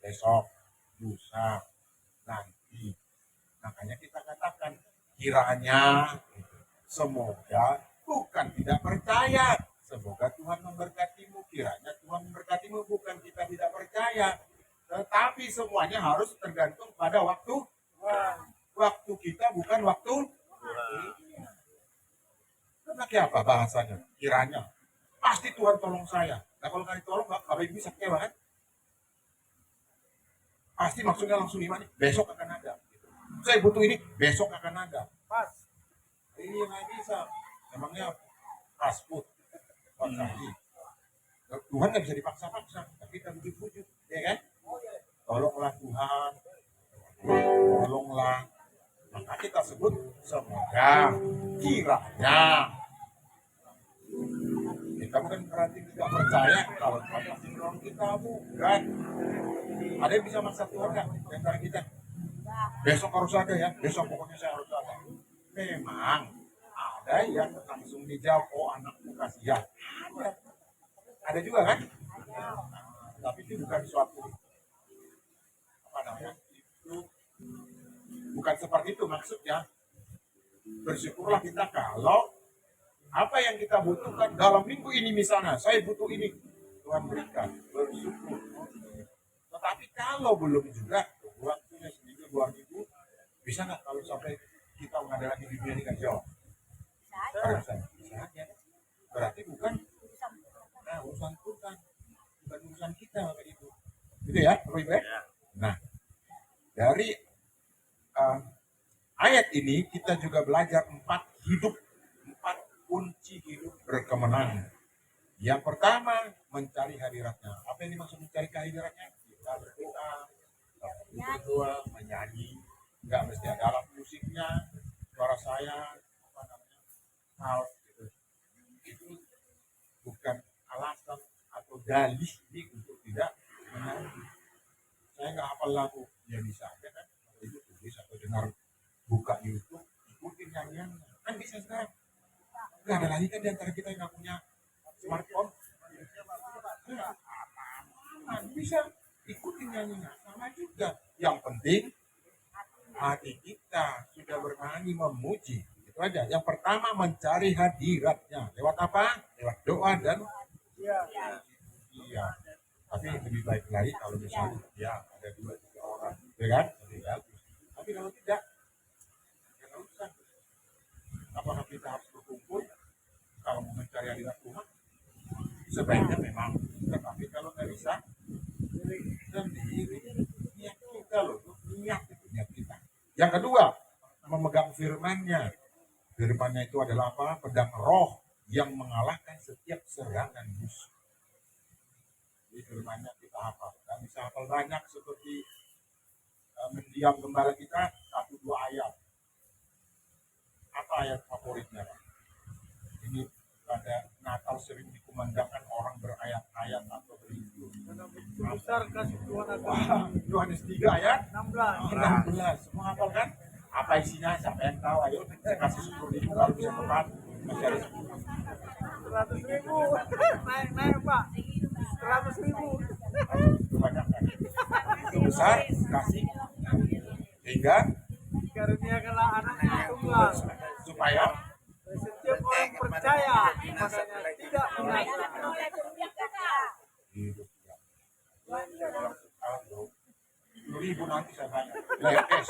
Besok, lusa, nanti. Makanya kita katakan, kiranya, semoga, bukan tidak percaya. Semoga Tuhan memberkatimu. Kiranya Tuhan memberkatimu, bukan kita tidak percaya. Tetapi semuanya harus tergantung pada waktu. Waktu kita bukan waktu. Kenapa apa bahasanya? Kiranya. Pasti Tuhan tolong saya. Nah kalau nggak ditolong, Bapak Ibu bisa kecewa kan? Pasti maksudnya langsung iman, besok akan ada. Saya butuh ini, besok akan ada. Pas. Ini nggak bisa. Emangnya fast food. Tuhan nggak bisa dipaksa-paksa, tapi kita bujuk-bujuk, ya kan? Tolonglah Tuhan, tolonglah. Maka kita sebut semoga, kiranya. Kita bukan berarti tidak percaya kalau Tuhan pasti menolong kita, bukan. Ada yang bisa maksa Tuhan nggak di antara kita? Besok harus ada ya, besok pokoknya saya harus ada. Memang ada yang langsung dijawab, oh anakku kasihan. Ada juga kan? Tapi itu bukan suatu apa namanya? Itu bukan seperti itu maksudnya. Bersyukurlah kita kalau apa yang kita butuhkan dalam minggu ini misalnya, saya butuh ini, Tuhan berikan, bersyukur. Tetapi kalau belum juga, waktunya seminggu 2 minggu, bisa nggak kalau sampai kita nggak ada lagi di dunia ini kan jawab? Bisa aja. Berarti bukan urusan Tuhan, bukan urusan kita kayak itu. Gitu ya, Bapak Ibu ya? Nah, dari ayat ini kita juga belajar 4 kunci hidup berkemenangan. Yang pertama, mencari hadiratnya. Apa yang dimaksud mencari hadiratnya? Kita berdoa, menyanyi. Nggak mesti ada alat musiknya. Suara saya, apa namanya, house, gitu. Itu bukan alasan atau dalih untuk tidak menyanyi. Saya nggak hafal lagu, ya bisa aja kan. Kalau itu tulis atau dengar, buka YouTube, ikutin nyanyian. Kan bisa sekarang. Nggak ada lagi kan di antara kita yang nggak punya smartphone. Bisa ikutin nyanyinya. Sama juga. Yang penting hati kita sudah bernyanyi memuji. Itu aja. Yang pertama mencari hadiratnya. Lewat apa? Lewat doa dan iya. Tapi lebih baik lagi kalau misalnya ya ada 2-3 orang, ya kan? Lebih bagus. Tapi kalau tidak, ya nggak usah. Apakah kita harus berkumpul kalau mau mencari hadirat Tuhan? sebaiknya memang, tetapi kalau nggak bisa sendiri, niat kita loh, niat itu niat kita. Yang kedua, memegang firman-Nya. Firman-Nya itu adalah apa? Pedang roh yang mengalahkan setiap serangan musuh. Di firman-Nya kita hafal. Kita bisa hafal banyak seperti mendiam gembala kita 1-2 ayat. Apa ayat favoritnya, Pak? Ini pada Natal sering dikumandangkan orang berayat-ayat atau berhitung. Besar kasih Tuhan akan Wah, Yohanes 3 ayat 16. 16. Semua hafal kan? Apa isinya? Siapa yang tahu? Ayo saya kasih 10.000 kalau bisa tepat. Masih ada 10. 100.000. Naik Pak. 100.000. Itu banyak kan? Itu besar, kasih. Sehingga Karuniakanlah anaknya tunggal. supaya Setiap orang percaya kepadanya tidak binasa. hidup ya. 10.000 nanti saya tanya. Ya, cash.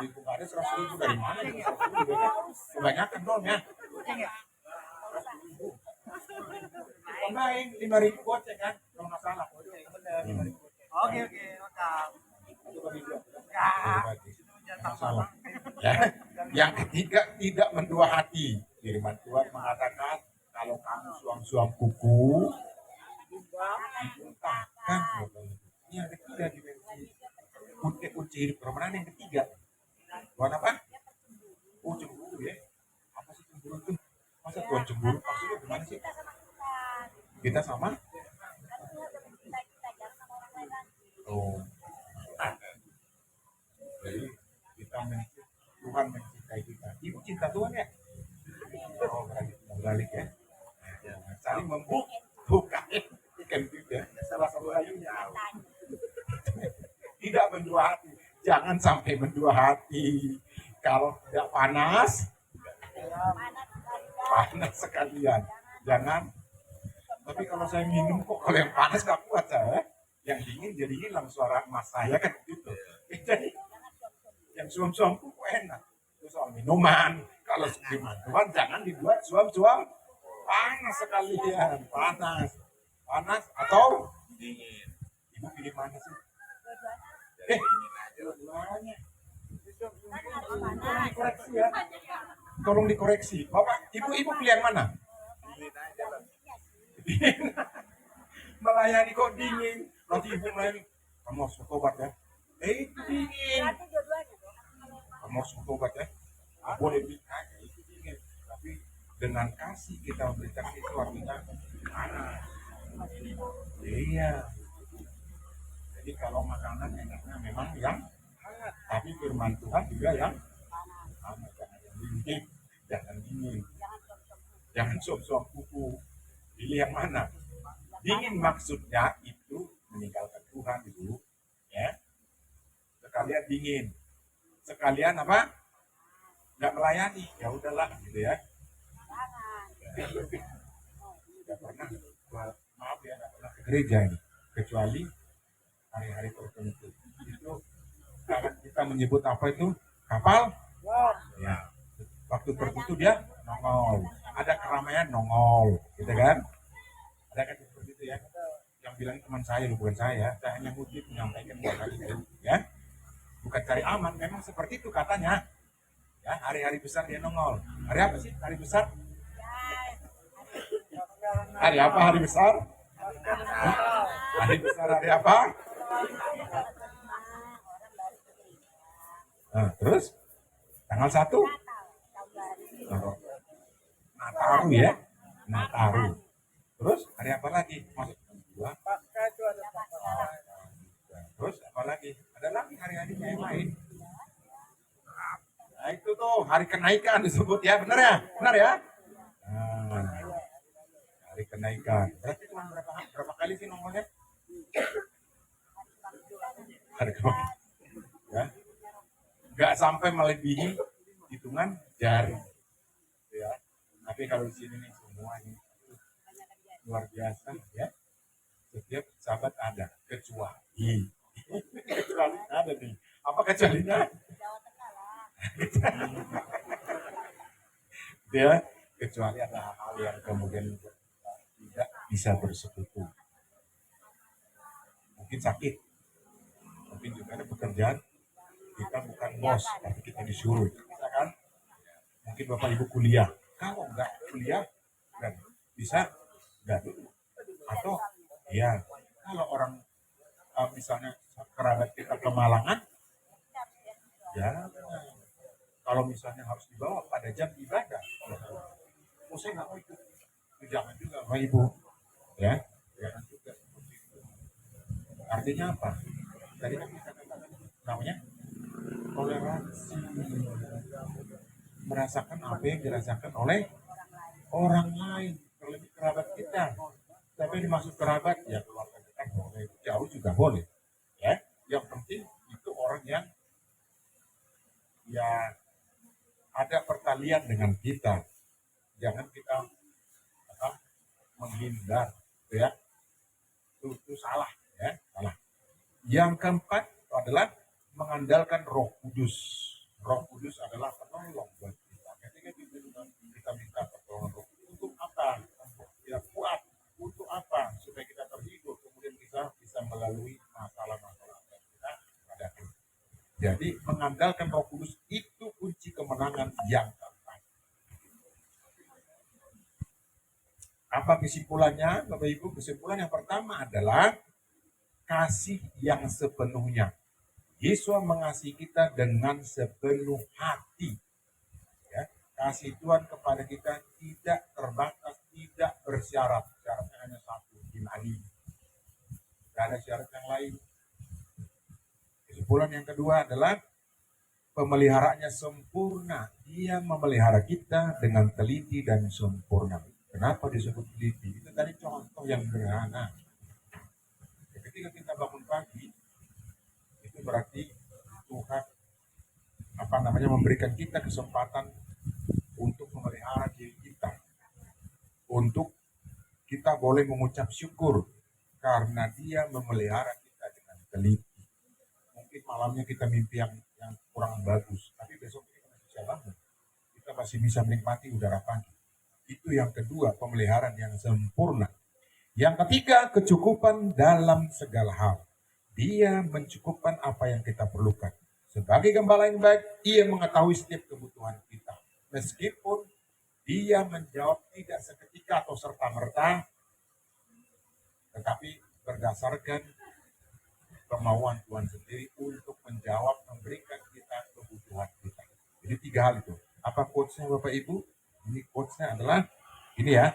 10.000 nggak ada, 100.000 dari mana? 100.000 kebanyakan dong ya. 100.000. Tambahin 5.000 goceng kan? Kalau nggak salah. Oke, mantap. Masalah. Ya. Yang ketiga, tidak mendua hati. Firman Tuhan mengatakan kalau kamu suam-suam kuku dimuntahkan. Ini yang ketiga di kunci hidup permanen yang ketiga. Tuhan apa? Oh, cemburu ya. Apa sih cemburu itu? Masa Tuhan cemburu? Maksudnya gimana sih? Kita sama? Oh. Jadi kita Tuhan mencintai kita. Ibu cinta Tuhan ya? Oh, berarti berbalik ya. Saling membuka. Ikan juga. Salah satu ayunya. Tidak mendua hati. Jangan sampai mendua hati. Kalau tidak panas sekalian. Jangan. Tapi kalau saya minum kok kalau yang panas gak kuat saya. Yang dingin jadi hilang suara emas saya kan gitu. Jadi yang suam-suam kok enak. Itu soal minuman. Kalau firman Tuhan jangan dibuat suam-suam panas sekalian. Panas atau dingin. Ibu pilih mana sih? Dua-duanya. Tolong dikoreksi ya. Tolong dikoreksi. Bapak, ibu pilih yang mana? Melayani kok dingin. Nanti ibu melayani. Kamu harus bertobat ya. Itu dingin. Kamu harus bertobat ya. Boleh bilang itu dingin. Tapi dengan kasih kita memberikan itu artinya panas. Iya. Jadi kalau makanan enaknya memang yang hangat. Tapi firman Tuhan juga yang hangat. Jangan yang dingin. Jangan dingin. Jangan suam-suam kuku. Pilih yang mana? Dingin maksudnya itu meninggalkan Tuhan dulu, ya. Sekalian dingin, sekalian apa? Nggak melayani, ya udahlah, gitu ya. Nggak pernah, maaf ya, nggak pernah ke gereja ini, kecuali hari-hari tertentu. Itu kita menyebut apa itu? Kapal? Ya. Waktu tertentu dia nongol. Ada keramaian nongol, gitu kan? Ada kan seperti itu ya? Yang bilang teman saya, bukan saya. Saya hanya mungkin menyampaikan buat itu, ya. Bukan cari aman, memang seperti itu katanya. Ya, hari-hari besar dia nongol. Hari apa sih? Hari besar? Hari apa hari besar? Hari besar hari apa? Nah, terus tanggal 1? Nataru ya, Nataru. Terus hari apa lagi? Masuk dua. Terus apa lagi? Ada lagi hari-harinya yang lain. Nah itu tuh hari kenaikan disebut ya, benar ya? Benar ya? Nah, hari kenaikan. Berarti cuma berapa kali sih nongolnya? Hari kenaikan. Ya. Nggak sampai melebihi hitungan jari. Ya. Tapi kalau di sini nih semuanya luar biasa ya. Setiap sahabat ada kecuali ada nih. Apa kecualinya? Ya, kecuali ada hal yang kemudian tidak bisa bersekutu. Mungkin sakit, mungkin juga ada pekerjaan kita bukan bos, tapi kita disuruh, kan? Mungkin Bapak Ibu kuliah, kalau nggak kuliah dan bisa nggak dulu. Atau ya kalau orang misalnya kerabat kita kemalangan, ya kalau misalnya harus dibawa pada jam ibadah, oh saya nggak mau ikut, jangan juga Bapak Ibu, ya jangan juga. Artinya apa? Tadi kan kita katakan namanya toleransi, merasakan apa yang dirasakan oleh orang lain, terlebih kerabat kita. Tapi dimaksud kerabat ya keluarga kita boleh, jauh juga boleh, ya. Yang penting itu orang yang ya ada pertalian dengan kita. Jangan kita menghindar, ya. Itu salah, ya, salah. Yang keempat adalah mengandalkan Roh Kudus. Roh Kudus adalah penolong buat kita. Ketika kita minta pertolongan Roh Kudus, untuk apa? Untuk kita kuat. Untuk apa? Supaya kita terhibur, kemudian kita bisa melalui masalah-masalah yang kita hadapi. Jadi mengandalkan Roh Kudus itu kunci kemenangan yang keempat. Apa kesimpulannya, Bapak Ibu? Kesimpulan yang pertama adalah kasih yang sepenuhnya. Yesus mengasihi kita dengan sepenuh hati. Ya, kasih Tuhan kepada kita tidak terbatas, tidak bersyarat. Syaratnya hanya satu, imani. Tidak ada syarat yang lain. Kesimpulan yang kedua adalah pemeliharaannya sempurna. Dia memelihara kita dengan teliti dan sempurna. Kenapa disebut teliti? Itu tadi contoh yang sederhana. Ketika kita bangun pagi, itu berarti Tuhan memberikan kita kesempatan untuk memelihara diri kita, untuk kita boleh mengucap syukur karena Dia memelihara kita dengan teliti. Mungkin malamnya kita mimpi yang kurang bagus, tapi besok kita masih bisa bangun, kita masih bisa menikmati udara pagi. Itu yang kedua, pemeliharaan yang sempurna. Yang ketiga, kecukupan dalam segala hal. Dia mencukupkan apa yang kita perlukan. Sebagai gembala yang baik, Ia mengetahui setiap kebutuhan kita. Meskipun Dia menjawab tidak seketika atau serta-merta, tetapi berdasarkan kemauan Tuhan sendiri untuk menjawab, memberikan kita kebutuhan kita. Jadi 3 hal itu. Apa quotes-nya Bapak Ibu? Ini quotes-nya adalah ini ya.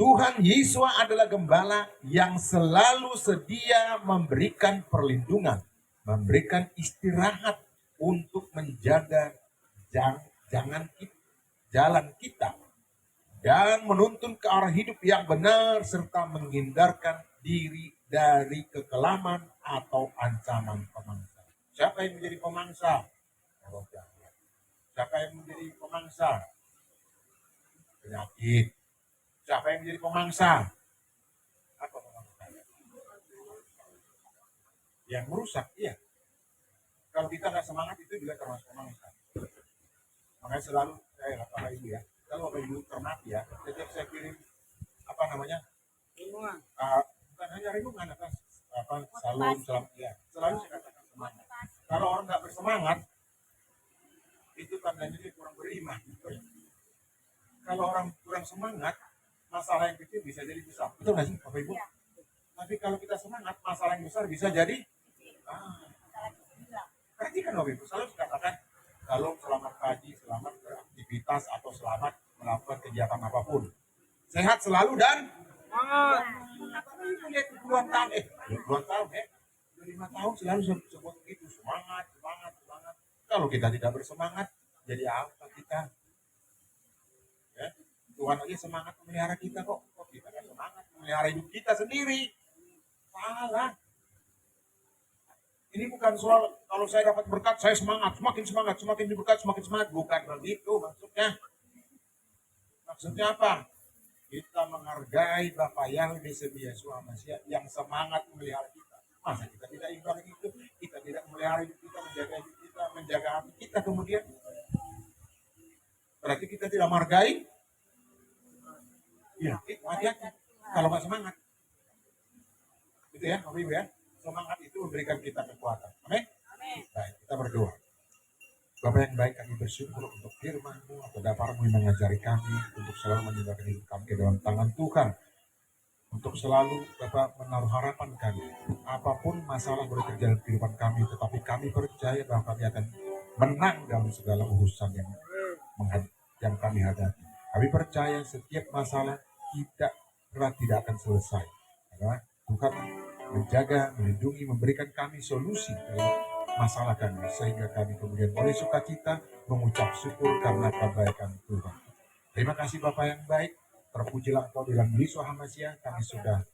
Tuhan Yesus adalah gembala yang selalu sedia memberikan perlindungan, memberikan istirahat untuk menjaga jalan kita dan menuntun ke arah hidup yang benar serta menghindarkan diri dari kekelaman atau ancaman pemangsa. Siapa yang menjadi pemangsa? Siapa yang menjadi pemangsa? Penyakit. Siapa yang menjadi pemangsa? Apa pemangsa? Yang merusak, iya. Kalau kita nggak semangat itu juga termasuk pemangsa. Makanya selalu saya katakan Ibu ya, kalau Bapak Ibu ternak ya, setiap saya kirim rimbungan, bukan hanya rimbungan, salam ya, selalu saya katakan semangat. Kalau orang nggak bersemangat, itu tandanya dia kurang beriman. Kalau orang kurang semangat, masalah yang kecil bisa jadi besar. Betul nggak sih Bapak Ibu? Ya. Tapi kalau kita semangat, masalah yang besar bisa jadi perhatikan Bapak Ibu, selalu katakan kalau selamat pagi, selamat beraktivitas atau selamat melakukan kegiatan apapun. Sehat selalu dan semangat. Bapak Ibu lihat puluhan tahun, 5 tahun selalu sebut begitu, semangat. Kalau kita tidak bersemangat, jadi apa kita? Ya, Tuhan aja semangat memelihara kita kok kita nggak semangat memelihara hidup kita sendiri. Salah. Ini bukan soal kalau saya dapat berkat saya semangat, semakin diberkat semakin semangat, bukan begitu maksudnya. Maksudnya apa? Kita menghargai Bapa yang disebut Yesus yang semangat memelihara kita. Masa kita tidak ibadah itu, kita tidak memelihara hidup kita, menjaga hidup kita, menjaga hati kita kemudian. Berarti kita tidak menghargai. Iya, hati-hati. Kalau nggak semangat, gitu ya, Bapak Ibu ya. Semangat itu memberikan kita kekuatan. Amin. Baik, kita berdoa. Bapak yang baik, kami bersyukur untuk firman-Mu atau dapat-Mu yang mengajari kami untuk selalu menyerahkan hidup kami ke dalam tangan Tuhan. Untuk selalu Bapak menaruh harapan kami. Apapun masalah boleh terjadi dalam kehidupan kami, tetapi kami percaya bahwa kami akan menang dalam segala urusan yang kami hadapi. Kami percaya setiap masalah tidak akan selesai. Karena Tuhan menjaga, melindungi, memberikan kami solusi dalam masalah kami, sehingga kami kemudian boleh sukacita mengucap syukur karena kebaikan Tuhan. Terima kasih Bapak yang baik, terpujilah Engkau dalam Yesus Hamasiah, kami sudah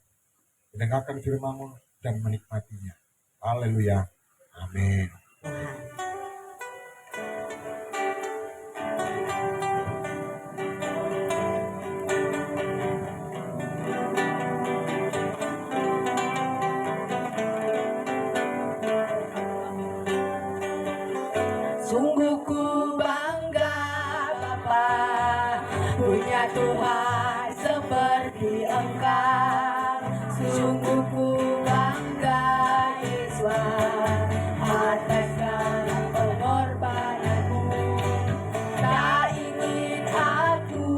mendengarkan firman-Mu dan menikmatinya. Haleluya. Amin. Sungguh ku bangga Bapa punya Tuhan seperti Engkau. Sungguh ku bangga Yesus atas segala pengorbananmu. Tak ingin aku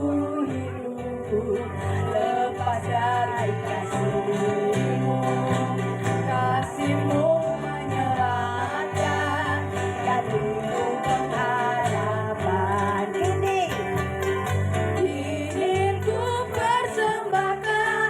hidup lepas dari kasih-Mu. Kasih-Mu menyelamatkan dan penuh pengharapan. Kini ku persembahkan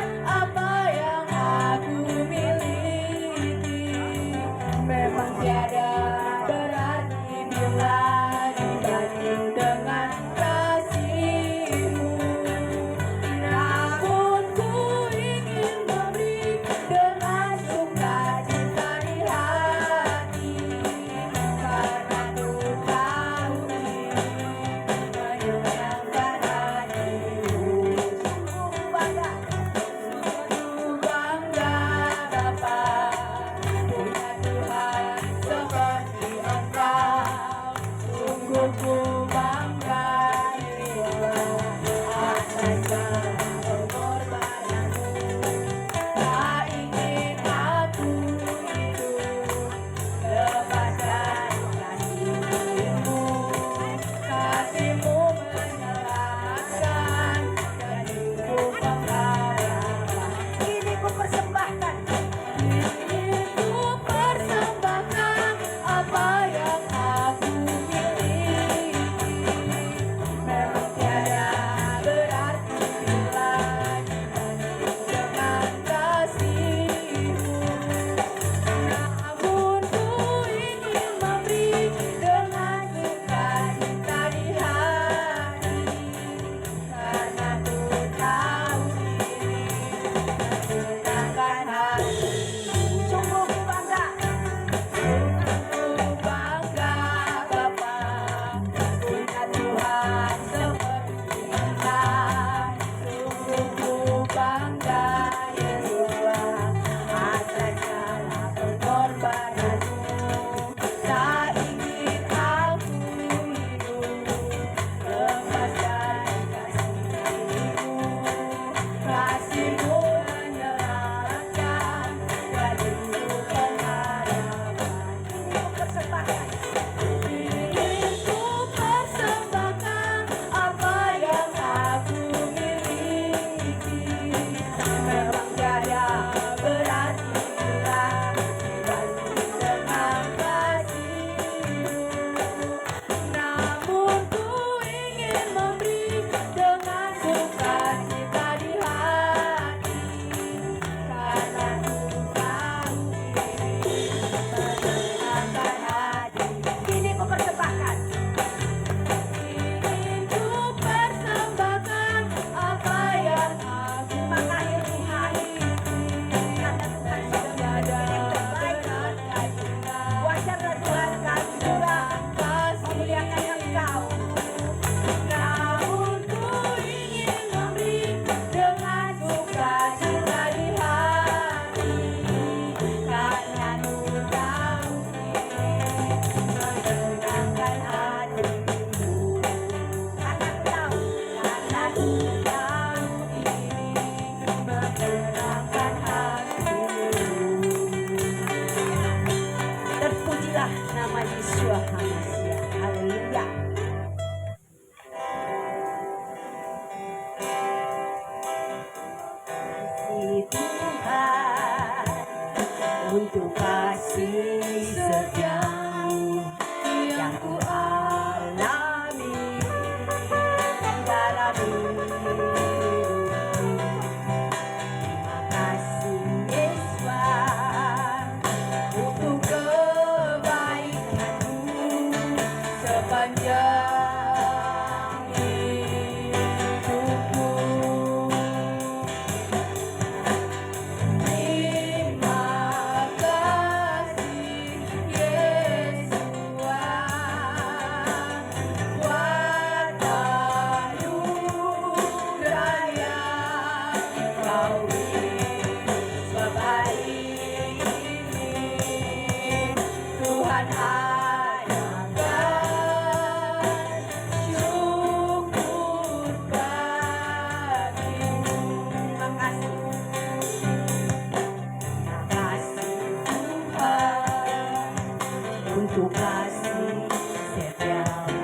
Untuk kasih setiamu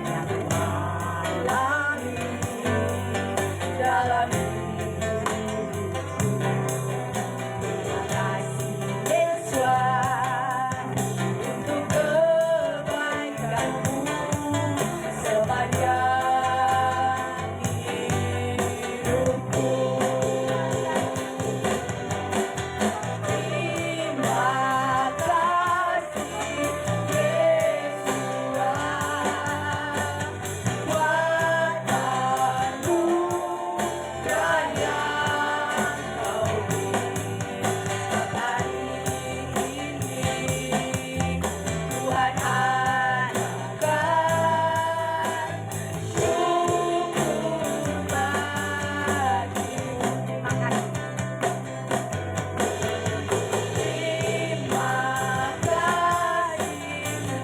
yang mengalami dalam hidupku. Terima kasih Yesus untuk kebaikanmu sepanjang hidupku. Terima kasih Yesus buat anugerah yang Kau beri hari ini. Tuhan adakan syukur bagimu. Terima kasih. Terima kasih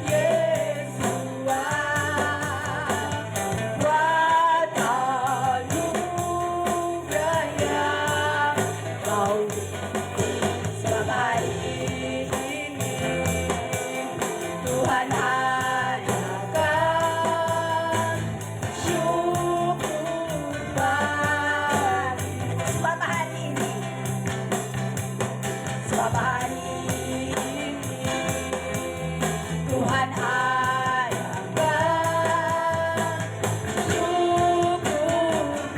Yesus buat anugerah yang Kau beri. Sebab hari ini Tuhan adakan syukur bagimu. Sebab hari ini Tuhan adakan syukur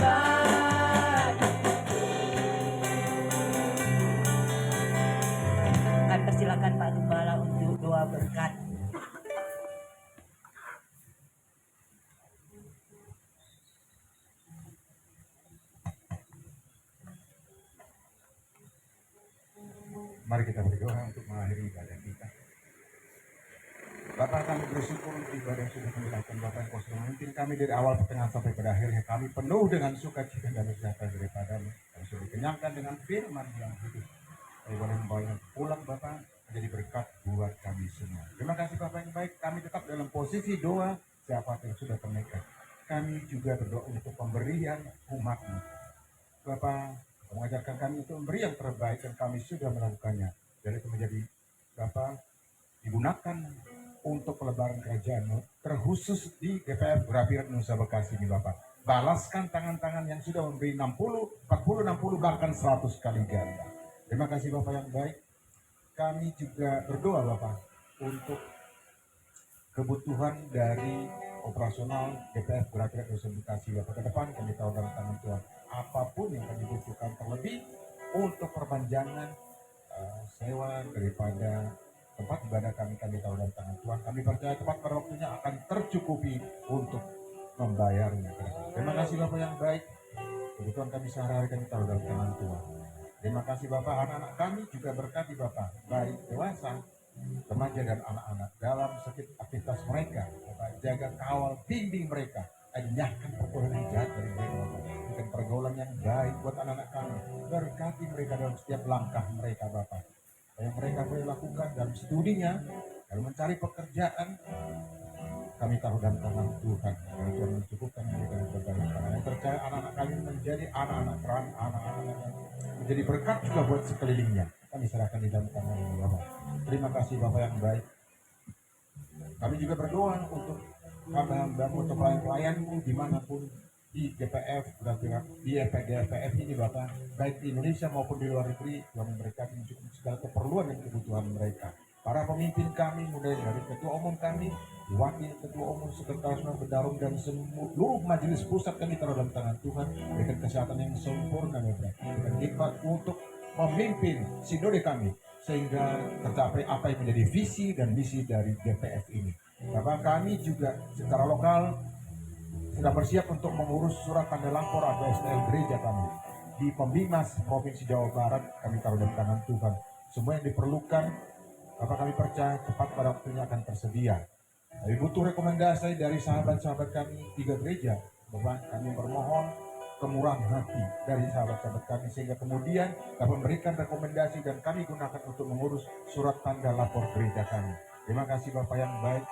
bagimu. Kami persilakan Pak Gembala untuk doa berkat. Mari kita berdoa untuk mengakhiri ibadah kita. Bapak, kami bersyukur untuk ibadah yang sudah kami lakukan. Bapak yang Kau sudah memimpin kami dari awal pertengahan sampai pada akhirnya. Kami penuh dengan sukacita dan sejahtera daripada-Mu. Kami sudah dikenyangkan dengan firman yang hidup. Kami boleh membawa pulang Bapak menjadi berkat buat kami semua. Terima kasih Bapak yang baik. Kami tetap dalam posisi doa siapa yang sudah ternekat. Kami juga berdoa untuk pemberian umat-Mu. Bapak mengajarkan kami untuk memberi yang terbaik dan kami sudah melakukannya. Dan itu menjadi Bapak digunakan untuk pelebaran kerajaan-Mu, terkhusus di GPF Gerapirat Nusa Bekasi ini Bapak. Balaskan tangan-tangan yang sudah memberi 60, 40, 60 bahkan 100 kali ganda. Terima kasih Bapak yang baik. Kami juga berdoa Bapak untuk kebutuhan dari operasional GPF Gerapirat Nusa Bekasi Bapak ke depan. Kami tahu dalam tangan Tuhan. Apapun yang kami butuhkan terlebih untuk perpanjangan sewa daripada tempat ibadah kami tahu dalam tangan Tuhan. Kami percaya tepat pada waktunya akan tercukupi untuk membayarnya. Terima kasih Bapak yang baik. Kebutuhan kami sehari-hari kami tahu dalam tangan Tuhan. Terima kasih Bapak, anak-anak kami juga berkati Bapak, baik dewasa, remaja dan anak-anak dalam setiap aktivitas mereka. Bapak jaga, kawal, bimbing mereka. Enyahkan pergaulan yang jahat dari mereka Bapak. Berikan pergaulan yang baik buat anak-anak kami. Berkati mereka dalam setiap langkah mereka Bapak. Yang mereka boleh lakukan dalam studinya, dalam mencari pekerjaan, kami tahu dalam tangan Tuhan. Karena Tuhan mencukupkan mereka dengan berbagai hal. Yang percaya anak-anak kami menjadi anak-anak terang, anak-anak yang menjadi berkat juga buat sekelilingnya. Kami serahkan di dalam tangan Bapak. Terima kasih Bapak yang baik. Kami juga berdoa untuk hamba-hamba, untuk pelayan-pelayan-Mu dimanapun di GPF, di GPF ini Bapak, baik di Indonesia maupun di luar negeri. Tuhan mereka mencukupi segala keperluan dan kebutuhan mereka. Para pemimpin kami, mulai dari ketua umum kami, wakil ketua umum, sekretaris berdarung dan seluruh majelis pusat kami taruh dalam tangan Tuhan. Berikan kesehatan yang sempurna Bapak. Berikan hikmat untuk memimpin sinode kami sehingga tercapai apa yang menjadi visi dan misi dari GPF ini. Bapak, kami juga secara lokal sudah bersiap untuk mengurus surat tanda lapor atau STL gereja kami di Pembimas Provinsi Jawa Barat. Kami taruh dalam tangan Tuhan. Semua yang diperlukan, Bapak, kami percaya tepat pada waktunya akan tersedia. Tapi butuh rekomendasi dari sahabat-sahabat kami 3 gereja. Bapak, kami bermohon kemurahan hati dari sahabat-sahabat kami sehingga kemudian dapat memberikan rekomendasi dan kami gunakan untuk mengurus surat tanda lapor gereja kami. Terima kasih Bapak yang baik.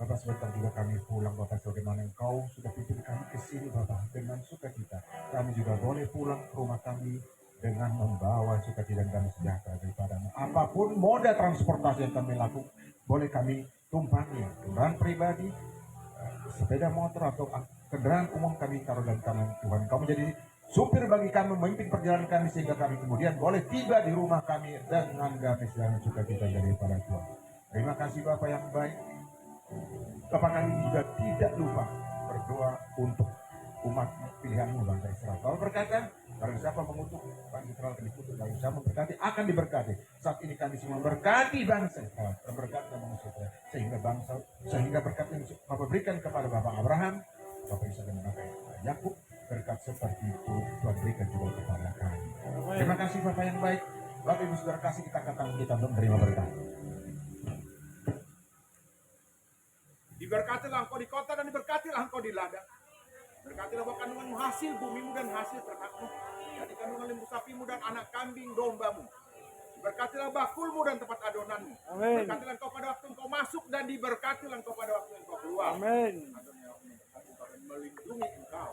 Bapak, sebentar juga kami pulang, Bapak, sebagaimana Engkau sudah pimpin kami ke sini, Bapak, dengan sukacita. Kami juga boleh pulang ke rumah kami dengan membawa sukacita dan damai sejahtera daripadamu. Apapun moda transportasi yang kami lakukan, boleh kami tumpangi, kendaraan pribadi, sepeda motor atau kendaraan umum, kami taruh dalam tangan Tuhan. Kau menjadi supir bagi kami, memimpin perjalanan kami sehingga kami kemudian boleh tiba di rumah kami dengan damai sejahtera sukacita daripada Tuhan. Terima kasih Bapak yang baik. Bapak, kami juga tidak lupa berdoa untuk umat pilihanmu bangsa Israel. Bapak berkata, barang siapa mengutuk bangsa Israel akan dikutuk, barang siapa memberkati akan diberkati. Saat ini kami semua berkati bangsa Israel, berkati bangsa Israel, sehingga berkat yang Bapak berikan kepada Bapak Abraham, Bapak Ishak dan Bapak Yakub, berkat seperti itu Tuhan berikan juga kepada kami. Terima kasih Bapak yang baik. Bapak Ibu Saudara kasih kita katakan kita untuk menerima berkat. Diberkatilah engkau di kota dan diberkatilah engkau di ladang. Berkatilah bahwa kandunganmu, hasil bumimu dan hasil ternakmu. Jadi kandungan lembu sapimu dan anak kambing dombamu. Berkatilah bakulmu dan tempat adonanmu. Amin. Berkatilah engkau pada waktu engkau masuk dan diberkatilah engkau pada waktu engkau keluar. Amin. Melindungi engkau.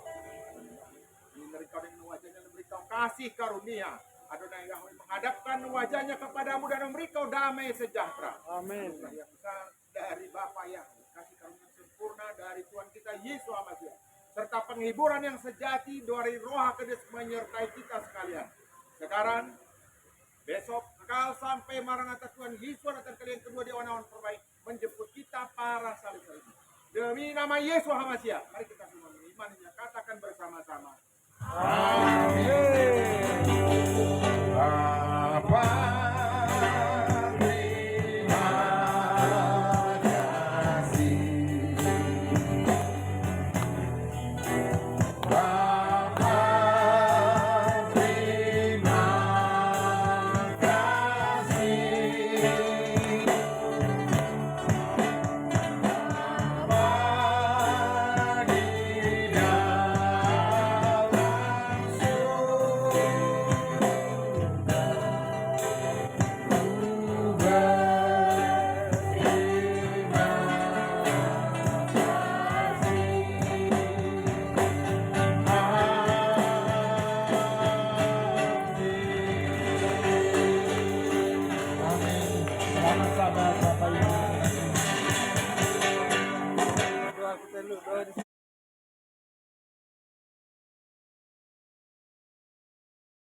Melindungi engkau dengan wajahnya dan memberi engkau kasih karunia. Adonai Yahweh menghadapkan wajahnya kepadamu dan memberi engkau damai sejahtera. Amin. Yang besar dari Bapa Yahweh, kasih karunia sempurna dari Tuhan kita Yesus Hamasiah, serta penghiburan yang sejati dari Roh Kudus menyertai kita sekalian. Sekarang, besok, kekal sampai Maranatha Tuhan Yesus datang kali yang kedua di awan-awan perbaik menjemput kita para salib-salib. Demi nama Yesus Hamasiah, mari kita semua mengimaninya, katakan bersama-sama. Amin. Bapa. Selamat sahabat Bapak Ibu.